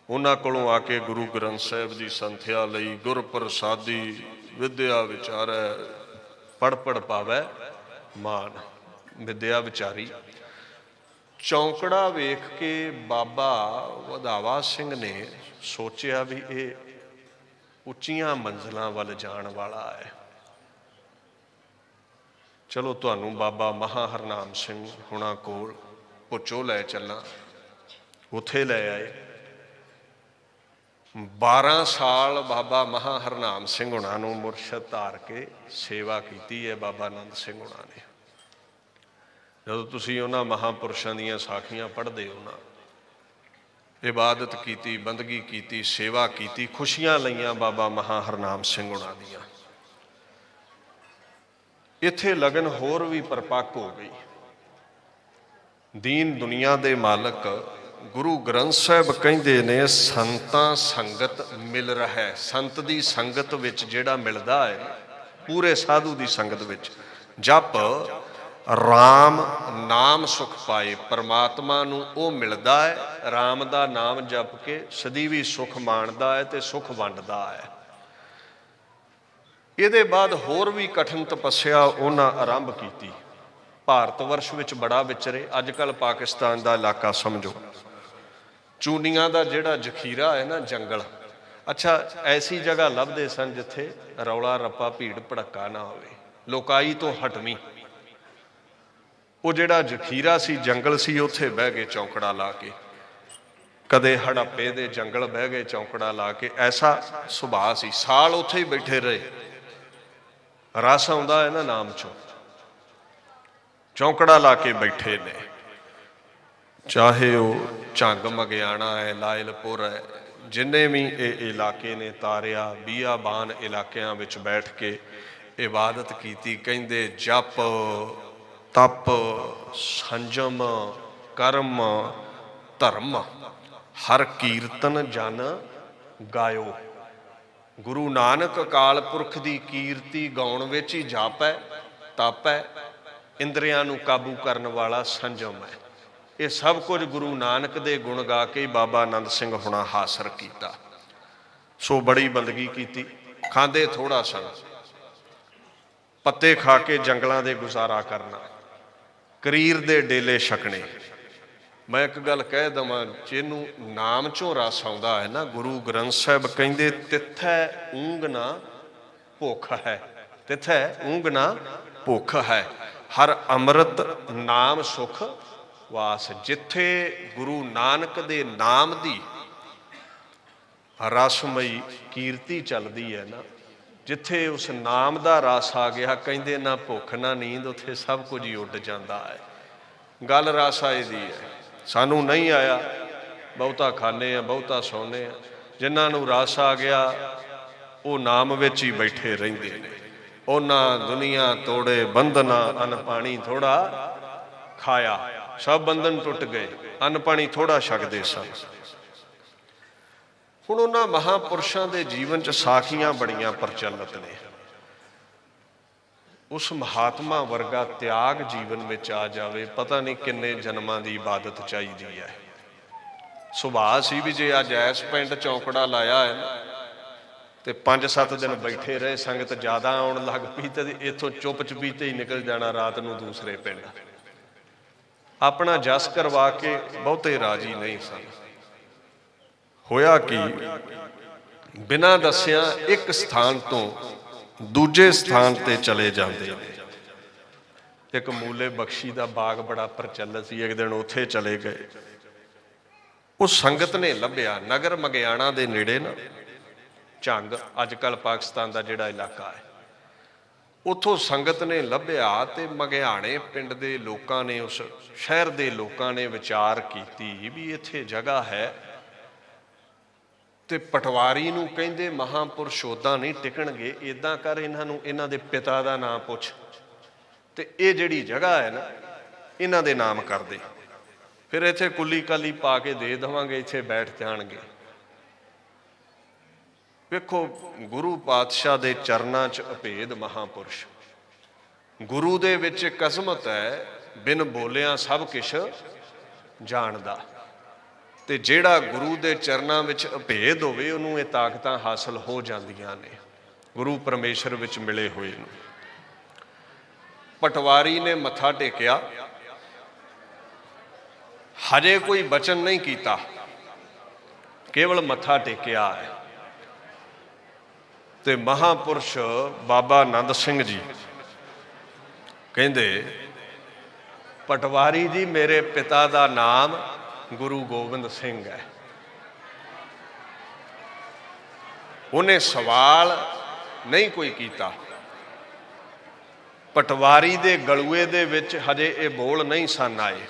ਉਹਨਾਂ ਕੋਲੋਂ ਆ ਕੇ ਗੁਰੂ ਗ੍ਰੰਥ ਸਾਹਿਬ ਦੀ ਸੰਥਿਆ ਲਈ ਗੁਰ ਪ੍ਰਸਾਦੀ ਵਿੱਦਿਆ ਵਿਚਾਰੈ, ਪੜ੍ਹ ਪਾਵੈ ਮਾਨ, ਵਿੱਦਿਆ ਵਿਚਾਰੀ। ਚੌਂਕੜਾ ਵੇਖ ਕੇ ਬਾਬਾ ਵਧਾਵਾ ਸਿੰਘ ਨੇ ਸੋਚਿਆ ਵੀ ਇਹ ਉੱਚੀਆਂ ਮੰਜ਼ਲਾਂ ਵੱਲ ਜਾਣ ਵਾਲਾ ਹੈ। ਚਲੋ ਤੁਹਾਨੂੰ ਬਾਬਾ ਮਹਾ ਹਰਨਾਮ ਸਿੰਘ ਹੁਣਾਂ ਕੋਲ ਭੁੱਚੋ ਲੈ ਚੱਲਾਂ। ਉੱਥੇ ਲੈ ਆਏ। 12 ਸਾਲ ਬਾਬਾ ਮਹਾ ਹਰਨਾਮ ਸਿੰਘ ਹੁਣਾਂ ਨੂੰ ਮੁਰਸ਼ਦ ਧਾਰ ਕੇ ਸੇਵਾ ਕੀਤੀ ਹੈ ਬਾਬਾ ਆਨੰਦ ਸਿੰਘ ਹੁਣਾਂ ਨੇ। ਜਦੋਂ ਤੁਸੀਂ ਉਹਨਾਂ ਮਹਾਂਪੁਰਸ਼ਾਂ ਦੀਆਂ ਸਾਖੀਆਂ ਪੜ੍ਹਦੇ ਹੋ ਨਾ, ਇਬਾਦਤ ਕੀਤੀ, ਬੰਦਗੀ ਕੀਤੀ, ਸੇਵਾ ਕੀਤੀ, ਖੁਸ਼ੀਆਂ ਲਈਆਂ ਬਾਬਾ ਮਹਾ ਹਰਨਾਮ ਸਿੰਘ ਹੁਣਾਂ ਦੀਆਂ। ਇੱਥੇ ਲਗਨ ਹੋਰ ਵੀ ਪਰਪੱਕ ਹੋ ਗਈ। ਦੀਨ ਦੁਨੀਆ ਦੇ ਮਾਲਕ ਗੁਰੂ ਗ੍ਰੰਥ ਸਾਹਿਬ ਕਹਿੰਦੇ ਨੇ ਸੰਤਾਂ ਸੰਗਤ ਮਿਲ ਰਿਹਾ। ਸੰਤ ਦੀ ਸੰਗਤ ਵਿੱਚ ਜਿਹੜਾ ਮਿਲਦਾ ਹੈ, ਪੂਰੇ ਸਾਧੂ ਦੀ ਸੰਗਤ ਵਿੱਚ ਜਪ ਰਾਮ ਨਾਮ ਸੁਖ ਪਾਏ। ਪਰਮਾਤਮਾ ਨੂੰ ਉਹ ਮਿਲਦਾ ਹੈ, ਰਾਮ ਦਾ ਨਾਮ ਜਪ ਕੇ ਸਦੀਵੀ ਸੁਖ ਮਾਣਦਾ ਹੈ ਤੇ ਸੁਖ ਵੰਡਦਾ ਹੈ। ਇਹਦੇ ਬਾਅਦ ਹੋਰ ਵੀ ਕਠਿਨ ਤਪੱਸਿਆ ਉਹਨਾਂ ਆਰੰਭ ਕੀਤੀ। ਭਾਰਤ ਵਰਸ਼ ਵਿੱਚ ਬੜਾ ਵਿਚਰੇ। ਅੱਜ ਕੱਲ੍ਹ ਪਾਕਿਸਤਾਨ ਦਾ ਇਲਾਕਾ ਸਮਝੋ। ਚੂਨੀਆਂ ਦਾ ਜਿਹੜਾ ਜ਼ਖੀਰਾ ਹੈ ਨਾ, ਜੰਗਲ, ਅੱਛਾ ਐਸੀ ਜਗ੍ਹਾ ਲੱਭਦੇ ਸਨ ਜਿੱਥੇ ਰੌਲਾ ਰੱਪਾ ਭੀੜ ਭੜੱਕਾ ਨਾ ਹੋਵੇ, ਲੋਕਾਈ ਤੋਂ ਹਟਵੀਂ। ਉਹ ਜਿਹੜਾ ਜ਼ਖੀਰਾ ਸੀ, ਜੰਗਲ ਸੀ, ਉੱਥੇ ਬਹਿ ਗਏ ਚੌਂਕੜਾ ਲਾ ਕੇ। ਕਦੇ ਹੜੱਪੇ ਦੇ ਜੰਗਲ ਬਹਿ ਗਏ ਚੌਂਕੜਾ ਲਾ ਕੇ। ਐਸਾ ਸੁਭਾਅ ਸੀ। ਸਾਲ ਉੱਥੇ ਹੀ ਬੈਠੇ ਰਹੇ। ਰਸ ਆਉਂਦਾ ਹੈ ਨਾ ਨਾਮ ਚੋਂ। ਚੌਂਕੜਾ ਲਾ ਕੇ ਬੈਠੇ ਨੇ। ਚਾਹੇ ਉਹ ਝੰਗ ਮਗਿਆਣਾ ਹੈ, ਲਾਇਲਪੁਰ ਹੈ, ਜਿੰਨੇ ਵੀ ਇਹ ਇਲਾਕੇ ਨੇ ਤਾਰਿਆ, ਬੀਆਬਾਨ ਇਲਾਕਿਆਂ ਵਿੱਚ ਬੈਠ ਕੇ ਇਬਾਦਤ ਕੀਤੀ। ਕਹਿੰਦੇ ਜਪ ਤਪ ਸੰਜਮ ਕਰਮ ਧਰਮ ਹਰ ਕੀਰਤਨ ਜਨ ਗਾਇਓ। ਗੁਰੂ ਨਾਨਕ ਅਕਾਲ ਪੁਰਖ ਦੀ ਕੀਰਤੀ ਗਾਉਣ ਵਿੱਚ ਹੀ ਜਪ ਹੈ, ਤਪ ਹੈ, ਇੰਦਰੀਆਂ ਨੂੰ ਕਾਬੂ ਕਰਨ ਵਾਲਾ ਸੰਜਮ ਹੈ। ਇਹ ਸਭ ਕੁਝ ਗੁਰੂ ਨਾਨਕ ਦੇ ਗੁਣ ਗਾ ਕੇ ਹੀ ਬਾਬਾ ਆਨੰਦ ਸਿੰਘ ਹੁਣਾਂ ਹਾਸਲ ਕੀਤਾ। ਸੋ ਬੜੀ ਬੰਦਗੀ ਕੀਤੀ। ਖਾਂਦੇ ਥੋੜਾ ਸਨ, ਪੱਤੇ ਖਾ ਕੇ ਜੰਗਲਾਂ ਦੇ ਗੁਜ਼ਾਰਾ ਕਰਨਾ, ਕਰੀਰ ਦੇ ਡੇਲੇ ਛਕਣੇ। ਮੈਂ ਇੱਕ ਗੱਲ ਕਹਿ ਦੇਵਾਂ, ਜਿਹਨੂੰ ਨਾਮ ਚੋਂ ਰਸ ਆਉਂਦਾ ਹੈ ਨਾ, ਗੁਰੂ ਗ੍ਰੰਥ ਸਾਹਿਬ ਕਹਿੰਦੇ ਤਿੱਥੈ ਊਂਘ ਨਾ ਭੁੱਖ ਹੈ, ਤਿੱਥੈ ਊਂਘ ਨਾ ਭੁੱਖ ਹੈ, ਹਰ ਅੰਮ੍ਰਿਤ ਨਾਮ ਸੁਖ ਵਾਸ। ਜਿੱਥੇ ਗੁਰੂ ਨਾਨਕ ਦੇ ਨਾਮ ਦੀ ਰਸਮਈ ਕੀਰਤੀ ਚੱਲਦੀ ਹੈ ਨਾ, ਜਿੱਥੇ ਉਸ ਨਾਮ ਦਾ ਰਸ ਆ ਗਿਆ, ਕਹਿੰਦੇ ਨਾ ਭੁੱਖ ਨਾ ਨੀਂਦ, ਉੱਥੇ ਸਭ ਕੁਝ ਹੀ ਉੱਡ ਜਾਂਦਾ ਹੈ। ਗੱਲ ਰਸ ਆਏ ਦੀ ਹੈ। ਸਾਨੂੰ ਨਹੀਂ ਆਇਆ, ਬਹੁਤਾ ਖਾਂਦੇ ਆ, ਬਹੁਤਾ ਸੌਂਦੇ ਆ। ਜਿਨ੍ਹਾਂ ਨੂੰ ਰਸ ਆ ਗਿਆ ਉਹ ਨਾਮ ਵਿੱਚ ਹੀ ਬੈਠੇ ਰਹਿੰਦੇ ਨੇ। ਉਹਨਾਂ ਦੁਨੀਆ ਤੋੜੇ ਬੰਧਨਾ, ਅਨ ਪਾਣੀ ਥੋੜਾ ਖਾਇਆ, ਸਭ ਬੰਧਨ ਟੁੱਟ ਗਏ। ਅੰਨ ਪਾਣੀ ਥੋੜਾ ਛਕਦੇ ਸਨ। ਹੁਣ ਉਹਨਾਂ ਮਹਾਂਪੁਰਸ਼ਾਂ ਦੇ ਜੀਵਨ 'ਚ ਸਾਖੀਆਂ ਬੜੀਆਂ ਪ੍ਰਚਲਿਤ ਨੇ। ਉਸ ਮਹਾਤਮਾ ਵਰਗਾ ਤਿਆਗ ਜੀਵਨ ਵਿੱਚ ਆ ਜਾਵੇ, ਪਤਾ ਨਹੀਂ ਕਿੰਨੇ ਜਨਮਾਂ ਦੀ ਇਬਾਦਤ ਚਾਹੀਦੀ ਹੈ। ਸੁਭਾਅ ਸੀ ਵੀ ਜੇ ਅੱਜ ਇਸ ਪਿੰਡ ਚੌਂਕੜਾ ਲਾਇਆ ਹੈ ਨਾ ਤੇ 5-7 ਦਿਨ ਬੈਠੇ ਰਹੇ, ਸੰਗਤ ਜ਼ਿਆਦਾ ਆਉਣ ਲੱਗ ਪਈ ਤੇ ਇੱਥੋਂ ਚੁੱਪ ਚਪੀਤੇ ਹੀ ਨਿਕਲ ਜਾਣਾ ਰਾਤ ਨੂੰ ਦੂਸਰੇ ਪਿੰਡ। ਆਪਣਾ ਜਸ ਕਰਵਾ ਕੇ ਬਹੁਤੇ ਰਾਜੀ ਨਹੀਂ ਸਨ। ਹੋਇਆ ਕਿ ਬਿਨਾਂ ਦੱਸਿਆ ਇੱਕ ਸਥਾਨ ਤੋਂ ਦੂਜੇ ਸਥਾਨ ਤੇ ਚਲੇ ਜਾਂਦੇ ਨੇ। ਇੱਕ ਮੂਲੇ ਬਖਸ਼ੀ ਦਾ ਬਾਗ ਬੜਾ ਪ੍ਰਚਲਿਤ ਸੀ, ਇੱਕ ਦਿਨ ਉੱਥੇ ਚਲੇ ਗਏ। ਉਹ ਸੰਗਤ ਨੇ ਲੱਭਿਆ, ਨਗਰ ਮਗਿਆਣਾ ਦੇ ਨੇੜੇ ਨਾ ਝੰਗ, ਅੱਜ ਕੱਲ੍ਹ ਪਾਕਿਸਤਾਨ ਦਾ ਜਿਹੜਾ ਇਲਾਕਾ ਹੈ, ਉੱਥੋਂ ਸੰਗਤ ਨੇ ਲੱਭਿਆ ਤੇ ਮਗਿਆਣੇ ਪਿੰਡ ਦੇ ਲੋਕਾਂ ਨੇ, ਉਸ ਸ਼ਹਿਰ ਦੇ ਲੋਕਾਂ ਨੇ ਵਿਚਾਰ ਕੀਤੀ ਵੀ ਇੱਥੇ ਜਗ੍ਹਾ ਹੈ ਤੇ ਪਟਵਾਰੀ ਨੂੰ ਕਹਿੰਦੇ ਮਹਾਂਪੁਰਸ਼ ਉੱਦਾਂ ਨਹੀਂ ਟਿਕਣਗੇ, ਇੱਦਾਂ ਕਰ ਇਹਨਾਂ ਨੂੰ ਇਹਨਾਂ ਦੇ ਪਿਤਾ ਦਾ ਨਾਮ ਪੁੱਛ ਤੇ ਇਹ ਜਿਹੜੀ ਜਗ੍ਹਾ ਹੈ ਨਾ ਇਹਨਾਂ ਦੇ ਨਾਮ ਕਰ ਦੇ, ਫਿਰ ਇੱਥੇ ਕੁੱਲੀ ਕਾਲੀ ਪਾ ਕੇ ਦੇ ਦੇਵਾਂਗੇ, ਇੱਥੇ ਬੈਠ ਜਾਣਗੇ। ਵੇਖੋ ਗੁਰੂ ਪਾਤਸ਼ਾਹ ਦੇ ਚਰਨਾਂ 'ਚ ਅਭੇਦ ਮਹਾਂਪੁਰਸ਼, ਗੁਰੂ ਦੇ ਵਿੱਚ ਇੱਕ ਅਜ਼ਮਤ ਹੈ, ਬਿਨ ਬੋਲਿਆਂ ਸਭ ਕੁਛ ਜਾਣਦਾ। ਤੇ ਜਿਹੜਾ ਗੁਰੂ ਦੇ ਚਰਨਾਂ ਵਿੱਚ ਅਭੇਦ ਹੋਵੇ ਉਹਨੂੰ ਇਹ ਤਾਕਤਾਂ ਹਾਸਲ ਹੋ ਜਾਂਦੀਆਂ ਨੇ, ਗੁਰੂ ਪਰਮੇਸ਼ਰ ਵਿੱਚ ਮਿਲੇ ਹੋਏ ਨੂੰ। ਪਟਵਾਰੀ ਨੇ ਮੱਥਾ ਟੇਕਿਆ, ਹਜੇ ਕੋਈ ਬਚਨ ਨਹੀਂ ਕੀਤਾ, ਕੇਵਲ ਮੱਥਾ ਟੇਕਿਆ ਹੈ। ਤੇ ਮਹਾਂਪੁਰਸ਼ ਬਾਬਾ ਆਨੰਦ ਸਿੰਘ ਜੀ ਕਹਿੰਦੇ, ਪਟਵਾਰੀ ਜੀ ਮੇਰੇ ਪਿਤਾ ਦਾ ਨਾਮ ਗੁਰੂ ਗੋਬਿੰਦ ਸਿੰਘ ਹੈ। ਉਹਨੇ ਸਵਾਲ ਨਹੀਂ ਕੋਈ ਕੀਤਾ। ਪਟਵਾਰੀ ਦੇ ਗਲੂਏ ਦੇ ਵਿੱਚ ਹਜੇ ਇਹ ਬੋਲ ਨਹੀਂ ਸਨ ਆਏ।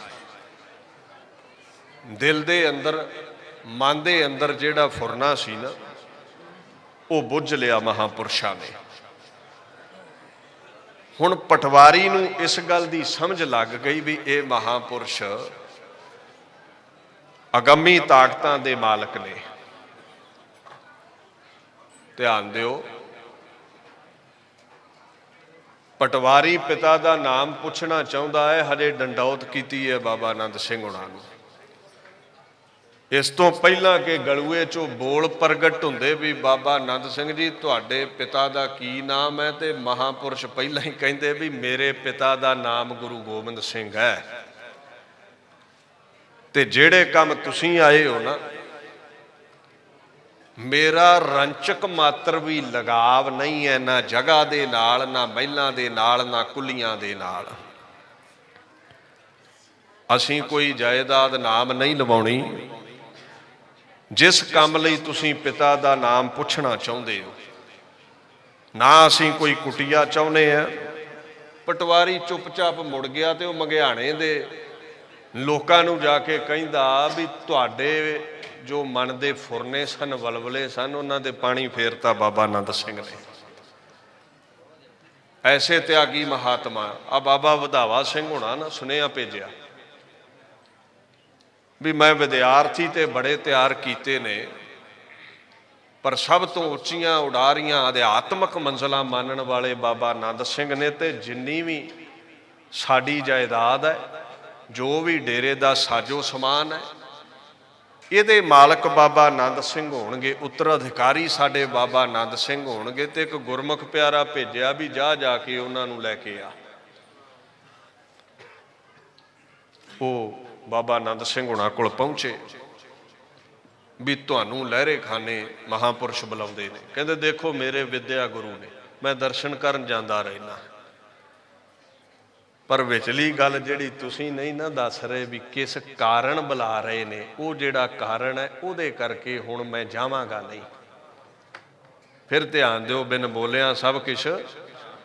ਦਿਲ ਦੇ ਅੰਦਰ, ਮਨ ਦੇ ਅੰਦਰ ਜਿਹੜਾ ਫੁਰਨਾ ਸੀ ਨਾ, ਉਹ ਬੁੱਝ ਲਿਆ ਮਹਾਂਪੁਰਸ਼ਾਂ ਨੇ। ਹੁਣ ਪਟਵਾਰੀ ਨੂੰ ਇਸ ਗੱਲ ਦੀ ਸਮਝ ਲੱਗ ਗਈ ਵੀ ਇਹ ਮਹਾਂਪੁਰਸ਼ ਅਗੰਮੀ ਤਾਕਤਾਂ ਦੇ ਮਾਲਕ ਨੇ। ਧਿਆਨ ਦਿਓ, ਪਟਵਾਰੀ ਪਿਤਾ ਦਾ ਨਾਮ ਪੁੱਛਣਾ ਚਾਹੁੰਦਾ ਹੈ, ਹਜੇ ਡੰਡੌਤ ਕੀਤੀ ਹੈ ਬਾਬਾ ਆਨੰਦ ਸਿੰਘ ਹੁਣਾਂ ਨੂੰ। ਇਸ ਤੋਂ ਪਹਿਲਾਂ ਕਿ ਗਲੂਏ 'ਚੋਂ ਬੋਲ ਪ੍ਰਗਟ ਹੁੰਦੇ ਵੀ ਬਾਬਾ ਆਨੰਦ ਸਿੰਘ ਜੀ ਤੁਹਾਡੇ ਪਿਤਾ ਦਾ ਕੀ ਨਾਮ ਹੈ, ਤੇ ਮਹਾਂਪੁਰਸ਼ ਪਹਿਲਾਂ ਹੀ ਕਹਿੰਦੇ ਵੀ ਮੇਰੇ ਪਿਤਾ ਦਾ ਨਾਮ ਗੁਰੂ ਗੋਬਿੰਦ ਸਿੰਘ ਹੈ। ਤੇ ਜਿਹੜੇ ਕੰਮ ਤੁਸੀਂ ਆਏ ਹੋ ਨਾ, ਮੇਰਾ ਰੰਚਕ ਮਾਤਰ ਵੀ ਲਗਾਵ ਨਹੀਂ ਹੈ, ਨਾ ਜਗ੍ਹਾ ਦੇ ਨਾਲ, ਨਾ ਮਹਿਲਾਂ ਦੇ ਨਾਲ, ਨਾ ਕੁੱਲੀਆਂ ਦੇ ਨਾਲ। ਅਸੀਂ ਕੋਈ ਜਾਇਦਾਦ ਨਾਮ ਨਹੀਂ ਲਵਾਉਣੀ। ਜਿਸ ਕੰਮ ਲਈ ਤੁਸੀਂ ਪਿਤਾ ਦਾ ਨਾਮ ਪੁੱਛਣਾ ਚਾਹੁੰਦੇ ਹੋ, ਨਾ ਅਸੀਂ ਕੋਈ ਕੁਟੀਆ ਚਾਹੁੰਦੇ ਆ। ਪਟਵਾਰੀ ਚੁੱਪਚਾਪ ਮੁੜ ਗਿਆ ਤੇ ਉਹ ਮਗਿਆਣੇ ਦੇ ਲੋਕਾਂ ਨੂੰ ਜਾ ਕੇ ਕਹਿੰਦਾ ਵੀ ਤੁਹਾਡੇ ਜੋ ਮਨ ਦੇ ਫੁਰਨੇ ਸਨ, ਵਲਵਲੇ ਸਨ, ਉਹਨਾਂ ਦੇ ਪਾਣੀ ਫੇਰਤਾ ਬਾਬਾ ਆਨੰਦ ਸਿੰਘ ਨੇ। ਐਸੇ ਤਿਆਗੀ ਮਹਾਤਮਾ। ਆ ਬਾਬਾ ਵਧਾਵਾ ਸਿੰਘ ਹੋਣਾ ਨਾ ਸੁਨੇਹਾ ਭੇਜਿਆ ਵੀ ਮੈਂ ਵਿਦਿਆਰਥੀ ਤੇ ਬੜੇ ਤਿਆਰ ਕੀਤੇ ਨੇ, ਪਰ ਸਭ ਤੋਂ ਉੱਚੀਆਂ ਉਡਾਰੀਆਂ ਅਧਿਆਤਮਕ ਮੰਜ਼ਲਾਂ ਮੰਨਣ ਵਾਲੇ ਬਾਬਾ ਆਨੰਦ ਸਿੰਘ ਨੇ। ਤੇ ਜਿੰਨੀ ਵੀ ਸਾਡੀ ਜਾਇਦਾਦ ਹੈ, ਜੋ ਵੀ ਡੇਰੇ ਦਾ ਸਾਜੋ ਸਮਾਨ ਹੈ, ਇਹਦੇ ਮਾਲਕ ਬਾਬਾ ਆਨੰਦ ਸਿੰਘ ਹੋਣਗੇ, ਉੱਤਰਾਧਿਕਾਰੀ ਸਾਡੇ ਬਾਬਾ ਆਨੰਦ ਸਿੰਘ ਹੋਣਗੇ। ਤੇ ਇੱਕ ਗੁਰਮੁਖ ਪਿਆਰਾ ਭੇਜਿਆ ਵੀ ਜਾ ਕੇ ਉਹਨਾਂ ਨੂੰ ਲੈ ਕੇ ਆ। ਉਹ ਬਾਬਾ ਆਨੰਦ ਸਿੰਘ ਹੁਣਾਂ ਕੋਲ ਪਹੁੰਚੇ ਵੀ ਤੁਹਾਨੂੰ ਲਹਿਰੇ ਖਾਨੇ ਮਹਾਂਪੁਰਸ਼ ਬੁਲਾਉਂਦੇ ਨੇ। ਕਹਿੰਦੇ ਦੇਖੋ ਮੇਰੇ ਵਿਦਿਆ ਗੁਰੂ ਨੇ, ਮੈਂ ਦਰਸ਼ਨ ਕਰਨ ਜਾਂਦਾ ਰਹਿਣਾ, ਪਰ ਵਿਚਲੀ ਗੱਲ ਜਿਹੜੀ ਤੁਸੀਂ ਨਹੀਂ ਨਾ ਦੱਸ ਰਹੇ ਵੀ ਕਿਸ ਕਾਰਨ ਬੁਲਾ ਰਹੇ ਨੇ, ਉਹ ਜਿਹੜਾ ਕਾਰਨ ਹੈ ਉਹਦੇ ਕਰਕੇ ਹੁਣ ਮੈਂ ਜਾਵਾਂਗਾ ਨਹੀਂ। ਫਿਰ ਧਿਆਨ ਦਿਓ, ਬਿਨ ਬੋਲਿਆਂ ਸਭ ਕੁਛ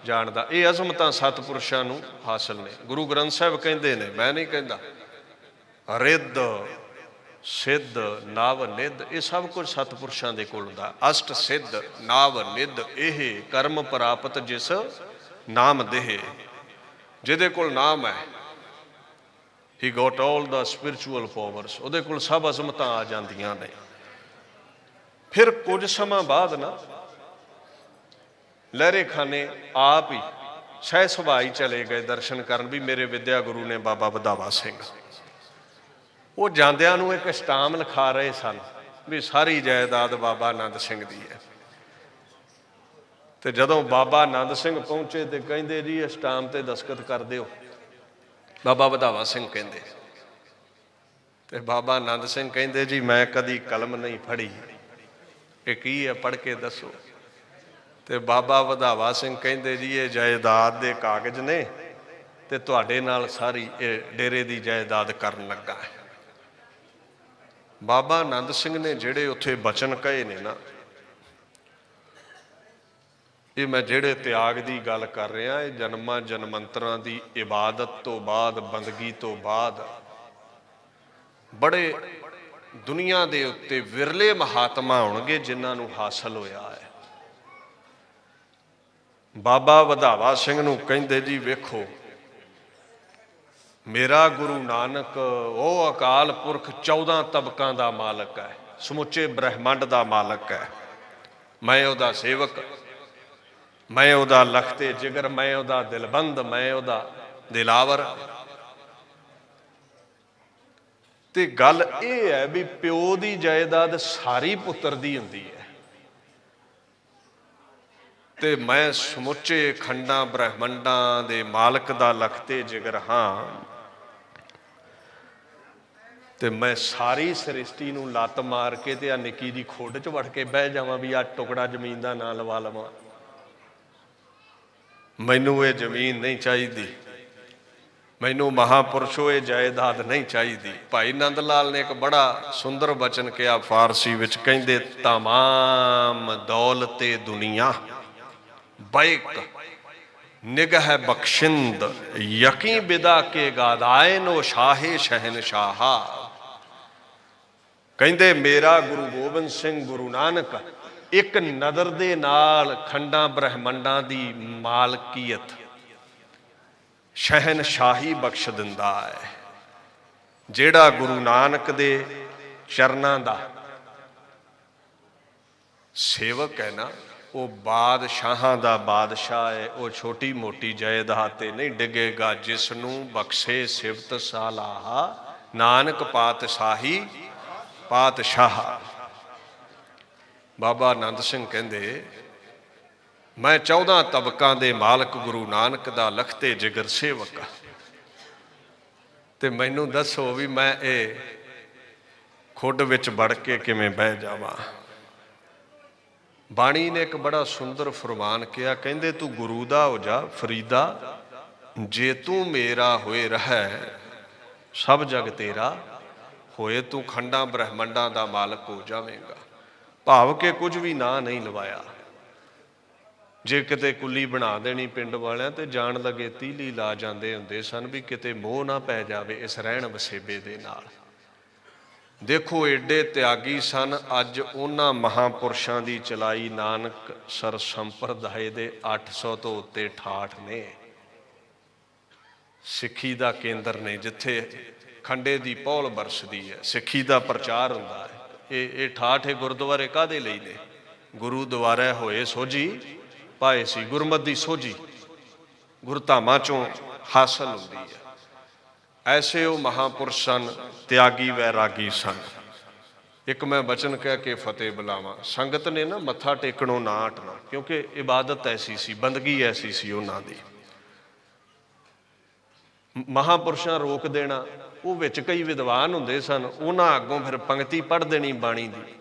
ਜਾਣਦਾ। ਇਹ ਅਜ਼ਮਤਾਂ ਸਤਿਪੁਰਸ਼ਾਂ ਨੂੰ ਹਾਸਲ ਨੇ। ਗੁਰੂ ਗ੍ਰੰਥ ਸਾਹਿਬ ਕਹਿੰਦੇ ਨੇ, ਮੈਂ ਨਹੀਂ ਕਹਿੰਦਾ। ਰਿੱਧ ਸਿੱਧ ਨਵ ਨਿੱਧ, ਇਹ ਸਭ ਕੁਝ ਸਤਿਪੁਰਸ਼ਾਂ ਦੇ ਕੋਲ ਹੁੰਦਾ। ਅਸ਼ਟ ਸਿੱਧ ਨਵ ਨਿੱਧ, ਇਹ ਕਰਮ ਪ੍ਰਾਪਤ ਜਿਸ ਨਾਮ ਦੇਹ। ਜਿਹਦੇ ਕੋਲ ਨਾਮ ਹੈ, ਹੀ ਗੋਟ ਆਲ ਦਾ ਸਪਿਰਿਚੁਅਲ ਪਾਵਰਸ, ਉਹਦੇ ਕੋਲ ਸਭ ਅਜ਼ਮਤਾਂ ਆ ਜਾਂਦੀਆਂ ਨੇ। ਫਿਰ ਕੁਝ ਸਮਾਂ ਬਾਅਦ ਨਾ ਲਹਿਰੇ ਖਾਨੇ ਆਪ ਹੀ ਸਹਿ ਸੁਭਾਅ ਹੀ ਚਲੇ ਗਏ ਦਰਸ਼ਨ ਕਰਨ, ਵੀ ਮੇਰੇ ਵਿਦਿਆ ਗੁਰੂ ਨੇ ਬਾਬਾ ਵਧਾਵਾ ਸਿੰਘ। ਉਹ ਜਾਂਦਿਆਂ ਨੂੰ ਇੱਕ ਸਟਾਮ ਲਿਖਾ ਰਹੇ ਸਨ ਵੀ ਸਾਰੀ ਜਾਇਦਾਦ ਬਾਬਾ ਆਨੰਦ ਸਿੰਘ ਦੀ ਹੈ। ਤੇ ਜਦੋਂ ਬਾਬਾ ਆਨੰਦ ਸਿੰਘ ਪਹੁੰਚੇ ਤੇ ਕਹਿੰਦੇ ਜੀ ਇਹ ਸਟਾਮ ਤੇ ਦਸਤਖਤ ਕਰ ਦਿਓ। ਬਾਬਾ ਵਧਾਵਾ ਸਿੰਘ ਕਹਿੰਦੇ, ਤੇ ਬਾਬਾ ਆਨੰਦ ਸਿੰਘ ਕਹਿੰਦੇ ਜੀ ਮੈਂ ਕਦੀ ਕਲਮ ਨਹੀਂ ਫੜੀ, ਇਹ ਕੀ ਹੈ ਪੜ੍ਹ ਕੇ ਦੱਸੋ। ਤੇ ਬਾਬਾ ਵਧਾਵਾ ਸਿੰਘ ਕਹਿੰਦੇ ਜੀ ਇਹ ਜਾਇਦਾਦ ਦੇ ਕਾਗਜ਼ ਨੇ ਤੇ ਤੁਹਾਡੇ ਨਾਲ ਸਾਰੀ ਇਹ ਡੇਰੇ ਦੀ ਜਾਇਦਾਦ ਕਰਨ ਲੱਗਾ ਹੈ। ਬਾਬਾ ਆਨੰਦ ਸਿੰਘ ਨੇ ਜਿਹੜੇ ਉੱਥੇ ਬਚਨ ਕਹੇ ਨੇ ਨਾ, ਇਹ ਮੈਂ ਜਿਹੜੇ ਤਿਆਗ ਦੀ ਗੱਲ ਕਰ ਰਿਹਾ, ਇਹ ਜਨਮਾਂ ਜਨਮੰਤਰਾਂ ਦੀ ਇਬਾਦਤ ਤੋਂ ਬਾਅਦ, ਬੰਦਗੀ ਤੋਂ ਬਾਅਦ ਬੜੇ ਦੁਨੀਆ ਦੇ ਉੱਤੇ ਵਿਰਲੇ ਮਹਾਤਮਾ ਹੋਣਗੇ ਜਿਨ੍ਹਾਂ ਨੂੰ ਹਾਸਲ ਹੋਇਆ ਹੈ। ਬਾਬਾ ਵਧਾਵਾ ਸਿੰਘ ਨੂੰ ਕਹਿੰਦੇ ਜੀ ਵੇਖੋ, ਮੇਰਾ ਗੁਰੂ ਨਾਨਕ ਉਹ ਅਕਾਲ ਪੁਰਖ 14 ਤਬਕਾਂ ਦਾ ਮਾਲਕ ਹੈ, ਸਮੁੱਚੇ ਬ੍ਰਹਿਮੰਡ ਦਾ ਮਾਲਕ ਹੈ। ਮੈਂ ਉਹਦਾ ਸੇਵਕ, ਮੈਂ ਉਹਦਾ ਲਖਤੇ ਜਿਗਰ, ਮੈਂ ਉਹਦਾ ਦਿਲਬੰਦ, ਮੈਂ ਉਹਦਾ ਦਿਲਾਵਰ। ਤੇ ਗੱਲ ਇਹ ਹੈ ਵੀ ਪਿਓ ਦੀ ਜਾਇਦਾਦ ਸਾਰੀ ਪੁੱਤਰ ਦੀ ਹੁੰਦੀ ਹੈ, ਤੇ ਮੈਂ ਸਮੁੱਚੇ ਖੰਡਾਂ ਬ੍ਰਹਿਮੰਡਾਂ ਦੇ ਮਾਲਕ ਦਾ ਲਖਤੇ ਜਿਗਰ ਹਾਂ। ਤੇ ਮੈਂ ਸਾਰੀ ਸ੍ਰਿਸ਼ਟੀ ਨੂੰ ਲੱਤ ਮਾਰ ਕੇ ਤੇ ਆ ਨਿੱਕੀ ਦੀ ਖੁੱਡ 'ਚ ਵੜ ਕੇ ਬਹਿ ਜਾਵਾਂ ਵੀ ਆ ਟੁਕੜਾ ਜ਼ਮੀਨ ਦਾ ਨਾਂ ਲਵਾ ਲਵਾਂ। ਮੈਨੂੰ ਇਹ ਜ਼ਮੀਨ ਨਹੀਂ ਚਾਹੀਦੀ, ਮੈਨੂੰ ਮਹਾਂਪੁਰਸ਼ੋ ਇਹ ਜਾਇਦਾਦ ਨਹੀਂ ਚਾਹੀਦੀ। ਭਾਈ ਨੰਦ ਲਾਲ ਨੇ ਇੱਕ ਬੜਾ ਸੁੰਦਰ ਬਚਨ ਕਿਹਾ ਫਾਰਸੀ ਵਿੱਚ, ਕਹਿੰਦੇ ਤਮਾਮ ਦੌਲਤੇ ਦੁਨੀਆ ਬੈਕ ਨਿਗਹ ਬਖਸ਼ਿੰਦ ਯਕੀ ਬਿਦਾ ਕੇ ਗਾਦਾਇਨ ਓ ਸ਼ਾਹੇ ਸ਼ਹਿਨਸ਼ਾਹਾ। ਕਹਿੰਦੇ ਮੇਰਾ ਗੁਰੂ ਗੋਬਿੰਦ ਸਿੰਘ ਗੁਰੂ ਨਾਨਕ ਇੱਕ ਨਦਰ ਦੇ ਨਾਲ ਖੰਡਾਂ ਬ੍ਰਹਿਮੰਡਾਂ ਦੀ ਮਾਲਕੀਅਤ ਸ਼ਹਿਨਸ਼ਾਹੀ ਬਖਸ਼ ਦਿੰਦਾ ਹੈ। ਜਿਹੜਾ ਗੁਰੂ ਨਾਨਕ ਦੇ ਚਰਨਾਂ ਦਾ ਸੇਵਕ ਹੈ ਨਾ, ਉਹ ਬਾਦਸ਼ਾਹਾਂ ਦਾ ਬਾਦਸ਼ਾਹ ਹੈ। ਉਹ ਛੋਟੀ ਮੋਟੀ ਜਾਇਦਾਦ ਤੇ ਨਹੀਂ ਡਿੱਗੇਗਾ। ਜਿਸ ਨੂੰ ਬਖਸ਼ੇ ਸਿਫਤ ਸਾਲਾਹਾ ਨਾਨਕ ਪਾਤਸ਼ਾਹੀ ਪਾਤਸ਼ਾਹ। ਬਾਬਾ ਆਨੰਦ ਸਿੰਘ ਕਹਿੰਦੇ ਮੈਂ 14 ਤਬਕਾਂ ਦੇ ਮਾਲਕ ਗੁਰੂ ਨਾਨਕ ਦਾ ਲਖਤੇ ਜਿਗਰ ਸੇਵਕ ਆ, ਤੇ ਮੈਨੂੰ ਦੱਸੋ ਵੀ ਮੈਂ ਇਹ ਖੁੱਡ ਵਿੱਚ ਵੜ ਕੇ ਕਿਵੇਂ ਬਹਿ ਜਾਵਾਂ। ਬਾਣੀ ਨੇ ਇੱਕ ਬੜਾ ਸੁੰਦਰ ਫਰਮਾਨ ਕਿਹਾ, ਕਹਿੰਦੇ ਤੂੰ ਗੁਰੂ ਦਾ ਹੋ ਜਾ ਫਰੀਦਾ, ਜੇ ਤੂੰ ਮੇਰਾ ਹੋਏ ਰਹਿ ਸਭ ਜਗ ਤੇਰਾ ਹੋਏ। ਤੂੰ ਖੰਡਾਂ ਬ੍ਰਹਿਮੰਡਾਂ ਦਾ ਮਾਲਕ ਹੋ ਜਾਵੇਂਗਾ। ਭਾਵ ਕਿ ਕੁਝ ਵੀ ਨਾਂ ਨਹੀਂ ਲਵਾਇਆ। ਜੇ ਕਿਤੇ ਕੁੱਲੀ ਬਣਾ ਦੇਣੀ ਪਿੰਡ ਵਾਲਿਆਂ ਤੇ ਜਾਣ ਲੱਗੇ ਤੀਲੀ ਲਾ ਜਾਂਦੇ ਹੁੰਦੇ ਸਨ ਵੀ ਕਿਤੇ ਮੋਹ ਨਾ ਪੈ ਜਾਵੇ ਇਸ ਰਹਿਣ ਵਸੇਬੇ ਦੇ ਨਾਲ। ਦੇਖੋ ਏਡੇ ਤਿਆਗੀ ਸਨ। ਅੱਜ ਉਹਨਾਂ ਮਹਾਂਪੁਰਸ਼ਾਂ ਦੀ ਚਲਾਈ ਨਾਨਕ ਸਰ ਸੰਪਰਦਾਏ ਦੇ 800 ਤੋਂ ਉੱਤੇ ਠਾਠ ਨੇ, ਸਿੱਖੀ ਦਾ ਕੇਂਦਰ ਨੇ, ਜਿੱਥੇ ਖੰਡੇ ਦੀ ਪੌਲ ਬਰਸਦੀ ਹੈ, ਸਿੱਖੀ ਦਾ ਪ੍ਰਚਾਰ ਹੁੰਦਾ ਹੈ। ਇਹ ਠਾਠ ਗੁਰਦੁਆਰੇ ਕਾਹਦੇ ਲਈ ਨੇ? ਗੁਰੂ ਦੁਆਰੇ ਹੋਏ ਸੋਝੀ ਪਾਏ ਸੀ, ਗੁਰਮਤਿ ਦੀ ਸੋਝੀ ਗੁਰਧਾਮਾਂ ਚੋਂ ਹਾਸਲ ਹੁੰਦੀ ਹੈ। ਐਸੇ ਉਹ ਮਹਾਂਪੁਰਸ਼ ਸਨ, ਤਿਆਗੀ ਵੈਰਾਗੀ ਸਨ। ਇੱਕ ਮੈਂ ਬਚਨ ਕਹਿ ਕੇ ਫਤਿਹ ਬੁਲਾਵਾਂ। ਸੰਗਤ ਨੇ ਨਾ ਮੱਥਾ ਟੇਕਣੋਂ ਨਾ ਹਟਣਾ, ਕਿਉਂਕਿ ਇਬਾਦਤ ਐਸੀ ਸੀ, ਬੰਦਗੀ ਐਸੀ ਸੀ ਉਹਨਾਂ ਦੀ। ਮਹਾਂਪੁਰਸ਼ਾਂ ਰੋਕ ਦੇਣਾ। ਉਹ ਵਿੱਚ ਕਈ ਵਿਦਵਾਨ ਹੁੰਦੇ ਸਨ, ਉਹਨਾਂ ਅੱਗੋਂ ਫਿਰ ਪੰਕਤੀ ਪੜ੍ਹ ਦੇਣੀ ਬਾਣੀ ਦੀ।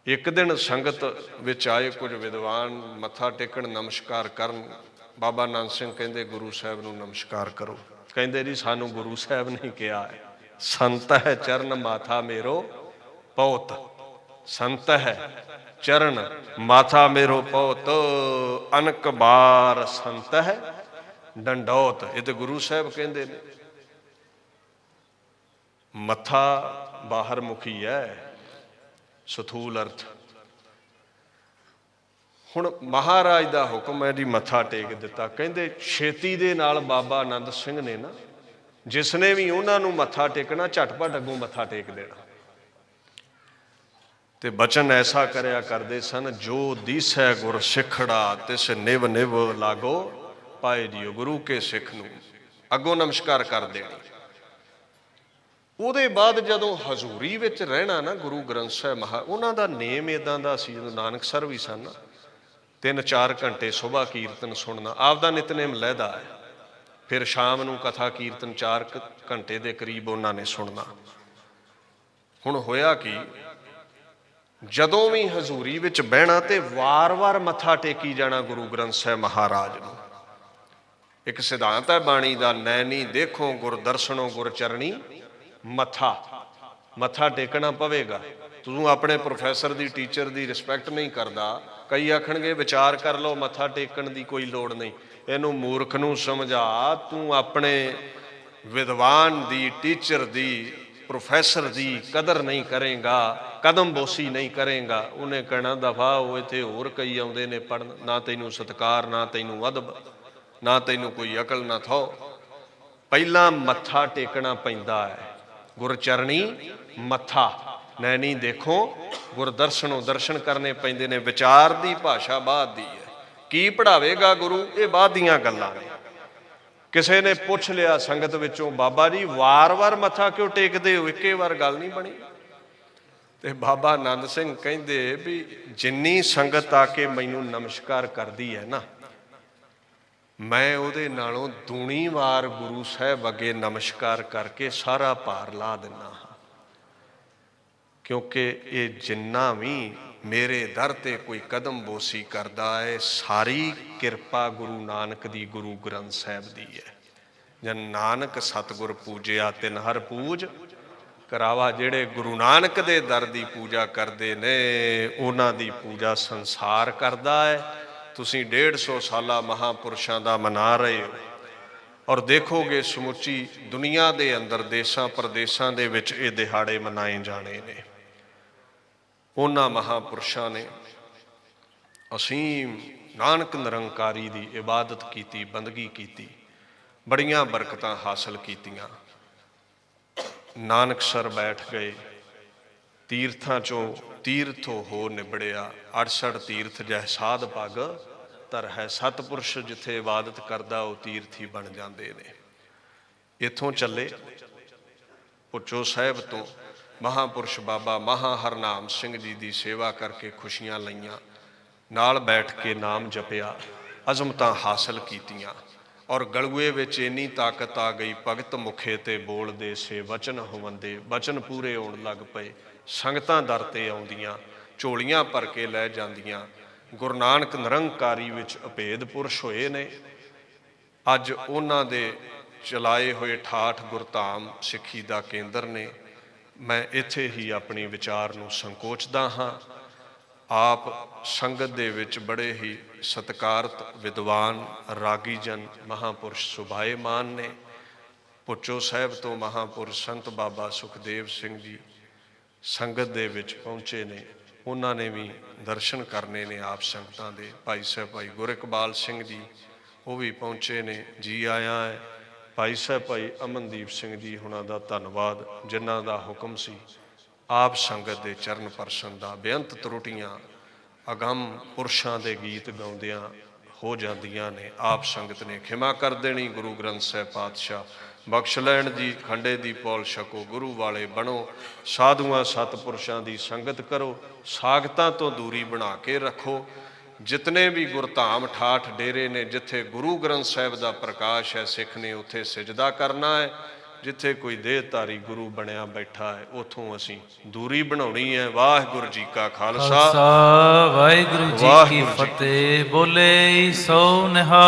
ਇੱਕ ਦਿਨ ਸੰਗਤ ਵਿੱਚ ਆਏ ਕੁਝ ਵਿਦਵਾਨ, ਮੱਥਾ ਟੇਕਣ, ਨਮਸਕਾਰ ਕਰਨ। ਬਾਬਾ ਆਨੰਦ ਸਿੰਘ ਕਹਿੰਦੇ ਗੁਰੂ ਸਾਹਿਬ ਨੂੰ ਨਮਸਕਾਰ ਕਰੋ। ਕਹਿੰਦੇ ਜੀ ਸਾਨੂੰ ਗੁਰੂ ਸਾਹਿਬ ਨੇ ਕਿਹਾ ਹੈ, ਸੰਤ ਹੈ ਚਰਨ ਮਾਥਾ ਮੇਰੋ ਪਉਤ, ਸੰਤ ਹੈ ਚਰਨ ਮਾਥਾ ਮੇਰੋ ਪਉਤ, ਅਨਕ ਬਾਰ ਸੰਤ ਹੈ ਡੰਡੌਤ। ਇਹ ਤੇ ਗੁਰੂ ਸਾਹਿਬ ਕਹਿੰਦੇ ਨੇ। ਮੱਥਾ ਬਾਹਰ ਮੁਖੀ ਹੈ, ਸਥੂਲ ਅਰਥ। ਹੁਣ ਮਹਾਰਾਜ ਦਾ ਹੁਕਮ ਹੈ ਜੀ, ਮੱਥਾ ਟੇਕ ਦਿੱਤਾ। ਕਹਿੰਦੇ ਛੇਤੀ ਦੇ ਨਾਲ ਬਾਬਾ ਆਨੰਦ ਸਿੰਘ ਨੇ ਨਾ जिसने भी उन्होंने मत्था टेकना झटपट अगों मत्था टेक देना। ते बचन ऐसा करया करते सन, जो दीसै गुर सिखड़ा तिस निव निव लागो पाए जियो। गुरु के सिख नूं अगों नमस्कार कर देनी। ਉਹਦੇ ਬਾਅਦ ਜਦੋਂ ਹਜ਼ੂਰੀ ਵਿੱਚ ਰਹਿਣਾ ਨਾ ਗੁਰੂ ਗ੍ਰੰਥ ਸਾਹਿਬ ਉਹਨਾਂ ਦਾ ਨੇਮ ਇੱਦਾਂ ਦਾ ਸੀ, ਜਦੋਂ ਨਾਨਕਸਰ ਵੀ ਸਨ 3-4 ਘੰਟੇ ਸੁਬਾਹ ਕੀਰਤਨ ਸੁਣਨਾ, ਆਪਦਾ ਨਿਤਨੇਮ ਲਹਿਦਾ ਹੈ। ਫਿਰ ਸ਼ਾਮ ਨੂੰ ਕਥਾ ਕੀਰਤਨ 4 ਘੰਟੇ ਦੇ ਕਰੀਬ ਉਹਨਾਂ ਨੇ ਸੁਣਨਾ। ਹੁਣ ਹੋਇਆ ਕਿ ਜਦੋਂ ਵੀ ਹਜ਼ੂਰੀ ਵਿੱਚ ਬਹਿਣਾ ਤੇ ਵਾਰ-ਵਾਰ ਮੱਥਾ ਟੇਕੀ ਜਾਣਾ ਗੁਰੂ ਗ੍ਰੰਥ ਸਾਹਿਬ ਮਹਾਰਾਜ ਨੂੰ। ਇੱਕ ਸਿਧਾਂਤ ਹੈ ਬਾਣੀ ਦਾ, ਨੈਣੀ ਦੇਖੋ ਗੁਰ ਦਰਸ਼ਨੋ ਗੁਰ ਚਰਣੀ ਮੱਥਾ ਟੇਕਣਾ ਪਵੇਗਾ। ਤੂੰ ਆਪਣੇ ਪ੍ਰੋਫੈਸਰ ਦੀ, ਟੀਚਰ ਦੀ ਰਿਸਪੈਕਟ ਨਹੀਂ ਕਰਦਾ, ਕਈ ਆਖਣਗੇ ਵਿਚਾਰ ਕਰ ਲਓ, ਮੱਥਾ ਟੇਕਣ ਦੀ ਕੋਈ ਲੋੜ ਨਹੀਂ। ਇਹਨੂੰ ਮੂਰਖ ਨੂੰ ਸਮਝਾ, ਤੂੰ ਆਪਣੇ ਵਿਦਵਾਨ ਦੀ, ਟੀਚਰ ਦੀ, ਪ੍ਰੋਫੈਸਰ ਦੀ ਕਦਰ ਨਹੀਂ ਕਰੇਗਾ, ਕਦਮ ਬੋਸੀ ਨਹੀਂ ਕਰੇਗਾ। ਉਹਨੇ ਕਹਿਣਾ ਦਫਾ ਉਹ, ਇੱਥੇ ਹੋਰ ਕਈ ਆਉਂਦੇ ਨੇ ਪੜ੍ਹਨ, ਨਾ ਤੈਨੂੰ ਸਤਿਕਾਰ, ਨਾ ਤੈਨੂੰ ਅਦਬ, ਨਾ ਤੈਨੂੰ ਕੋਈ ਅਕਲ ਨਾ ਥੋ। ਪਹਿਲਾਂ ਮੱਥਾ ਟੇਕਣਾ ਪੈਂਦਾ ਹੈ। ਗੁਰਚਰਣੀ ਮੱਥਾ, ਨੈਣੀ ਦੇਖੋ ਗੁਰਦਰਸ਼ਨੋਂ, ਦਰਸ਼ਨ ਕਰਨੇ ਪੈਂਦੇ ਨੇ। ਵਿਚਾਰ ਦੀ ਭਾਸ਼ਾ ਬਾਅਦ ਦੀ ਹੈ। ਕੀ ਪੜ੍ਹਾਵੇਗਾ ਗੁਰੂ, ਇਹ ਬਾਅਦ ਦੀਆਂ ਗੱਲਾਂ ਨੇ। ਕਿਸੇ ਨੇ ਪੁੱਛ ਲਿਆ ਸੰਗਤ ਵਿੱਚੋਂ, ਬਾਬਾ ਜੀ ਵਾਰ-ਵਾਰ ਮੱਥਾ ਕਿਉਂ ਟੇਕਦੇ ਹੋ, ਇੱਕੇ ਵਾਰ ਗੱਲ ਨਹੀਂ ਬਣੀ। ਤੇ ਬਾਬਾ ਆਨੰਦ ਸਿੰਘ ਕਹਿੰਦੇ ਵੀ ਜਿੰਨੀ ਸੰਗਤ ਆ ਕੇ ਮੈਨੂੰ ਨਮਸਕਾਰ ਕਰਦੀ ਹੈ ਨਾ, ਮੈਂ ਉਹਦੇ ਨਾਲੋਂ ਦੂਣੀ ਵਾਰ ਗੁਰੂ ਸਾਹਿਬ ਅੱਗੇ ਨਮਸਕਾਰ ਕਰਕੇ ਸਾਰਾ ਭਾਰ ਲਾ ਦਿੰਦਾ ਹਾਂ। ਕਿਉਂਕਿ ਇਹ ਜਿੰਨਾ ਵੀ ਮੇਰੇ ਦਰ ਤੇ ਕੋਈ ਕਦਮ ਬੋਸੀ ਕਰਦਾ ਹੈ, ਸਾਰੀ ਕਿਰਪਾ ਗੁਰੂ ਨਾਨਕ ਦੀ, ਗੁਰੂ ਗ੍ਰੰਥ ਸਾਹਿਬ ਦੀ ਹੈ। ਜਨ ਨਾਨਕ ਸਤਿਗੁਰ ਪੂਜਿਆ ਤਿਨ ਹਰ ਪੂਜ ਕਰਾਵਾ। ਜਿਹੜੇ ਗੁਰੂ ਨਾਨਕ ਦੇ ਦਰ ਦੀ ਪੂਜਾ ਕਰਦੇ ਨੇ, ਉਹਨਾਂ ਦੀ ਪੂਜਾ ਸੰਸਾਰ ਕਰਦਾ ਹੈ। ਤੁਸੀਂ 150 ਸਾਲਾ ਮਹਾਂਪੁਰਸ਼ਾਂ ਦਾ ਮਨਾ ਰਹੇ ਹੋ, ਔਰ ਦੇਖੋਗੇ ਸਮੁੱਚੀ ਦੁਨੀਆ ਦੇ ਅੰਦਰ, ਦੇਸ਼ਾਂ ਪ੍ਰਦੇਸ਼ਾਂ ਦੇ ਵਿੱਚ ਇਹ ਦਿਹਾੜੇ ਮਨਾਏ ਜਾਣੇ ਨੇ। ਉਹਨਾਂ ਮਹਾਂਪੁਰਸ਼ਾਂ ਨੇ ਅਸੀਮ ਨਾਨਕ ਨਿਰੰਕਾਰੀ ਦੀ ਇਬਾਦਤ ਕੀਤੀ, ਬੰਦਗੀ ਕੀਤੀ, ਬੜੀਆਂ ਬਰਕਤਾਂ ਹਾਸਲ ਕੀਤੀਆਂ। ਨਾਨਕਸਰ ਬੈਠ ਗਏ, ਤੀਰਥਾਂ ਚੋਂ ਤੀਰਥੋ ਹੋ ਨਿਬੜਿਆ। 68 ਤੀਰਥ ਜਹ ਸਾਧ ਪੱਗ ਧਰ ਹੈ। ਸਤਪੁਰਸ਼ ਜਿੱਥੇ ਇਬਾਦਤ ਕਰਦਾ ਉਹ ਤੀਰਥੀ ਬਣ ਜਾਂਦੇ ਨੇ। ਇੱਥੋਂ ਚੱਲੇ ਭੁੱਚੋ ਸਾਹਿਬ ਤੋਂ ਮਹਾਂਪੁਰਸ਼ ਬਾਬਾ ਮਹਾ ਹਰਨਾਮ ਸਿੰਘ ਜੀ ਦੀ ਸੇਵਾ ਕਰਕੇ ਖੁਸ਼ੀਆਂ ਲਈਆਂ, ਨਾਲ ਬੈਠ ਕੇ ਨਾਮ ਜਪਿਆ, ਅਜ਼ਮਤਾਂ ਹਾਸਲ ਕੀਤੀਆਂ। ਔਰ ਗਲੂਏ ਵਿੱਚ ਇੰਨੀ ਤਾਕਤ ਆ ਗਈ, ਭਗਤ ਮੁਖੇ ਤੇ ਬੋਲਦੇ ਸੇ ਵਚਨ ਹੋਵੰਦੇ, ਵਚਨ ਪੂਰੇ ਹੋਣ ਲੱਗ ਪਏ। ਸੰਗਤਾਂ ਦਰ ਤੇ ਆਉਂਦੀਆਂ, ਝੋਲੀਆਂ ਭਰ ਕੇ ਲੈ ਜਾਂਦੀਆਂ। ਗੁਰੂ ਨਾਨਕ ਨਿਰੰਕਾਰੀ ਵਿੱਚ ਅਭੇਦ ਪੁਰਸ਼ ਹੋਏ ਨੇ। ਅੱਜ ਉਹਨਾਂ ਦੇ ਚਲਾਏ ਹੋਏ 68 ਗੁਰਧਾਮ ਸਿੱਖੀ ਦਾ ਕੇਂਦਰ ਨੇ। ਮੈਂ ਇੱਥੇ ਹੀ ਆਪਣੀ ਵਿਚਾਰ ਨੂੰ ਸੰਕੋਚਦਾ ਹਾਂ। ਆਪ ਸੰਗਤ ਦੇ ਵਿੱਚ ਬੜੇ ਹੀ ਸਤਿਕਾਰਤ ਵਿਦਵਾਨ ਰਾਗੀ ਜਨ ਮਹਾਂਪੁਰਸ਼ ਸੁਭਾਏਮਾਨ ਨੇ। ਭੁੱਚੋ ਸਾਹਿਬ ਤੋਂ ਮਹਾਂਪੁਰਸ਼ ਸੰਤ ਬਾਬਾ ਸੁਖਦੇਵ ਸਿੰਘ ਜੀ ਸੰਗਤ ਦੇ ਵਿੱਚ ਪਹੁੰਚੇ ਨੇ। ਉਹਨਾਂ ਨੇ ਵੀ ਦਰਸ਼ਨ ਕਰਨੇ ਨੇ ਆਪ ਸੰਗਤਾਂ ਦੇ। ਭਾਈ ਸਾਹਿਬ ਭਾਈ ਗੁਰਿਕਬਾਲ ਸਿੰਘ ਜੀ ਉਹ ਵੀ ਪਹੁੰਚੇ ਨੇ, ਜੀ ਆਇਆ ਹੈ। ਭਾਈ ਸਾਹਿਬ ਭਾਈ ਅਮਨਦੀਪ ਸਿੰਘ ਜੀ ਹੁਣਾਂ ਦਾ ਧੰਨਵਾਦ, ਜਿਨ੍ਹਾਂ ਦਾ ਹੁਕਮ ਸੀ ਆਪ ਸੰਗਤ ਦੇ ਚਰਨ ਪਰਸ਼ਨ ਦਾ। ਬੇਅੰਤ ਤਰੁੱਟੀਆਂ ਅਗੰਮ ਪੁਰਸ਼ਾਂ ਦੇ ਗੀਤ ਗਾਉਂਦਿਆਂ ਹੋ ਜਾਂਦੀਆਂ ਨੇ, ਆਪ ਸੰਗਤ ਨੇ ਖਿਮਾ ਕਰ ਦੇਣੀ। ਗੁਰੂ ਗ੍ਰੰਥ ਸਾਹਿਬ ਪਾਤਸ਼ਾਹ ਬਖਸ਼ ਲੈਣ ਜੀ। ਖੰਡੇ ਦੀ ਪੌਲ ਛਕੋ, ਗੁਰੂ ਵਾਲੇ ਬਣੋ, ਸਾਧੂਆਂ ਸਤਪੁਰਸ਼ਾਂ ਦੀ ਸੰਗਤ ਕਰੋ, ਸਾਗਤਾਂ ਤੋਂ ਦੂਰੀ ਬਣਾ ਕੇ ਰੱਖੋ। ਜਿਤਨੇ ਵੀ ਗੁਰਧਾਮ 68 ਡੇਰੇ ਨੇ, ਜਿੱਥੇ ਗੁਰੂ ਗ੍ਰੰਥ ਸਾਹਿਬ ਦਾ ਪ੍ਰਕਾਸ਼ ਹੈ, ਸਿੱਖ ਨੇ ਉੱਥੇ ਸਿਜਦਾ ਕਰਨਾ ਹੈ। ਜਿੱਥੇ ਕੋਈ ਦੇਹਧਾਰੀ ਗੁਰੂ ਬਣਿਆ ਬੈਠਾ ਹੈ, ਉੱਥੋਂ ਅਸੀਂ ਦੂਰੀ ਬਣਾਉਣੀ ਹੈ। ਵਾਹਿਗੁਰੂ ਜੀ ਕਾ ਖਾਲਸਾ, ਵਾਹਿਗੁਰੂ ਜੀ ਕੀ ਫਤਿਹ। ਬੋਲੇ ਸੋ ਨਿਹਾਲ।